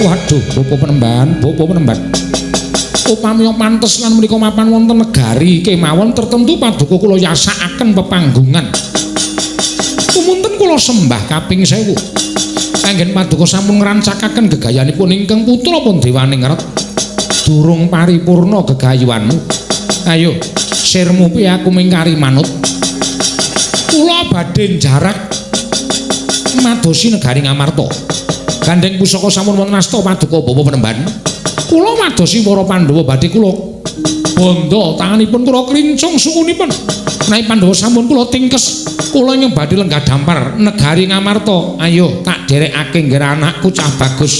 Waduh, Bapak Penemban. Upami pantes lan menika mapan wonten negari kemawon tertentu paduka kula yasakaken pepanggungan. Pumunten kula sembah kaping 1000. Kanggen paduka sampun ngrancakaken gegayanipun ingkang putra pun Dewaning Rat. Durung paripurna gegayuhanmu. Ayo, sirmu piye aku mingkari manut. Kula badhe jarak madosi negari Ngamarta. Gandeng pusaka sampun wonten asta paduka Bapak Penemban. Kula madosi para Pandhawa badhe kula bondo tanganipun kula krincung sukunipun. Menawi Pandhawa sampun kula tingkes, kula nyeng badhe lenggah dampar negari Ngamarta. Ayo tak derekake ngger anakku cah bagus.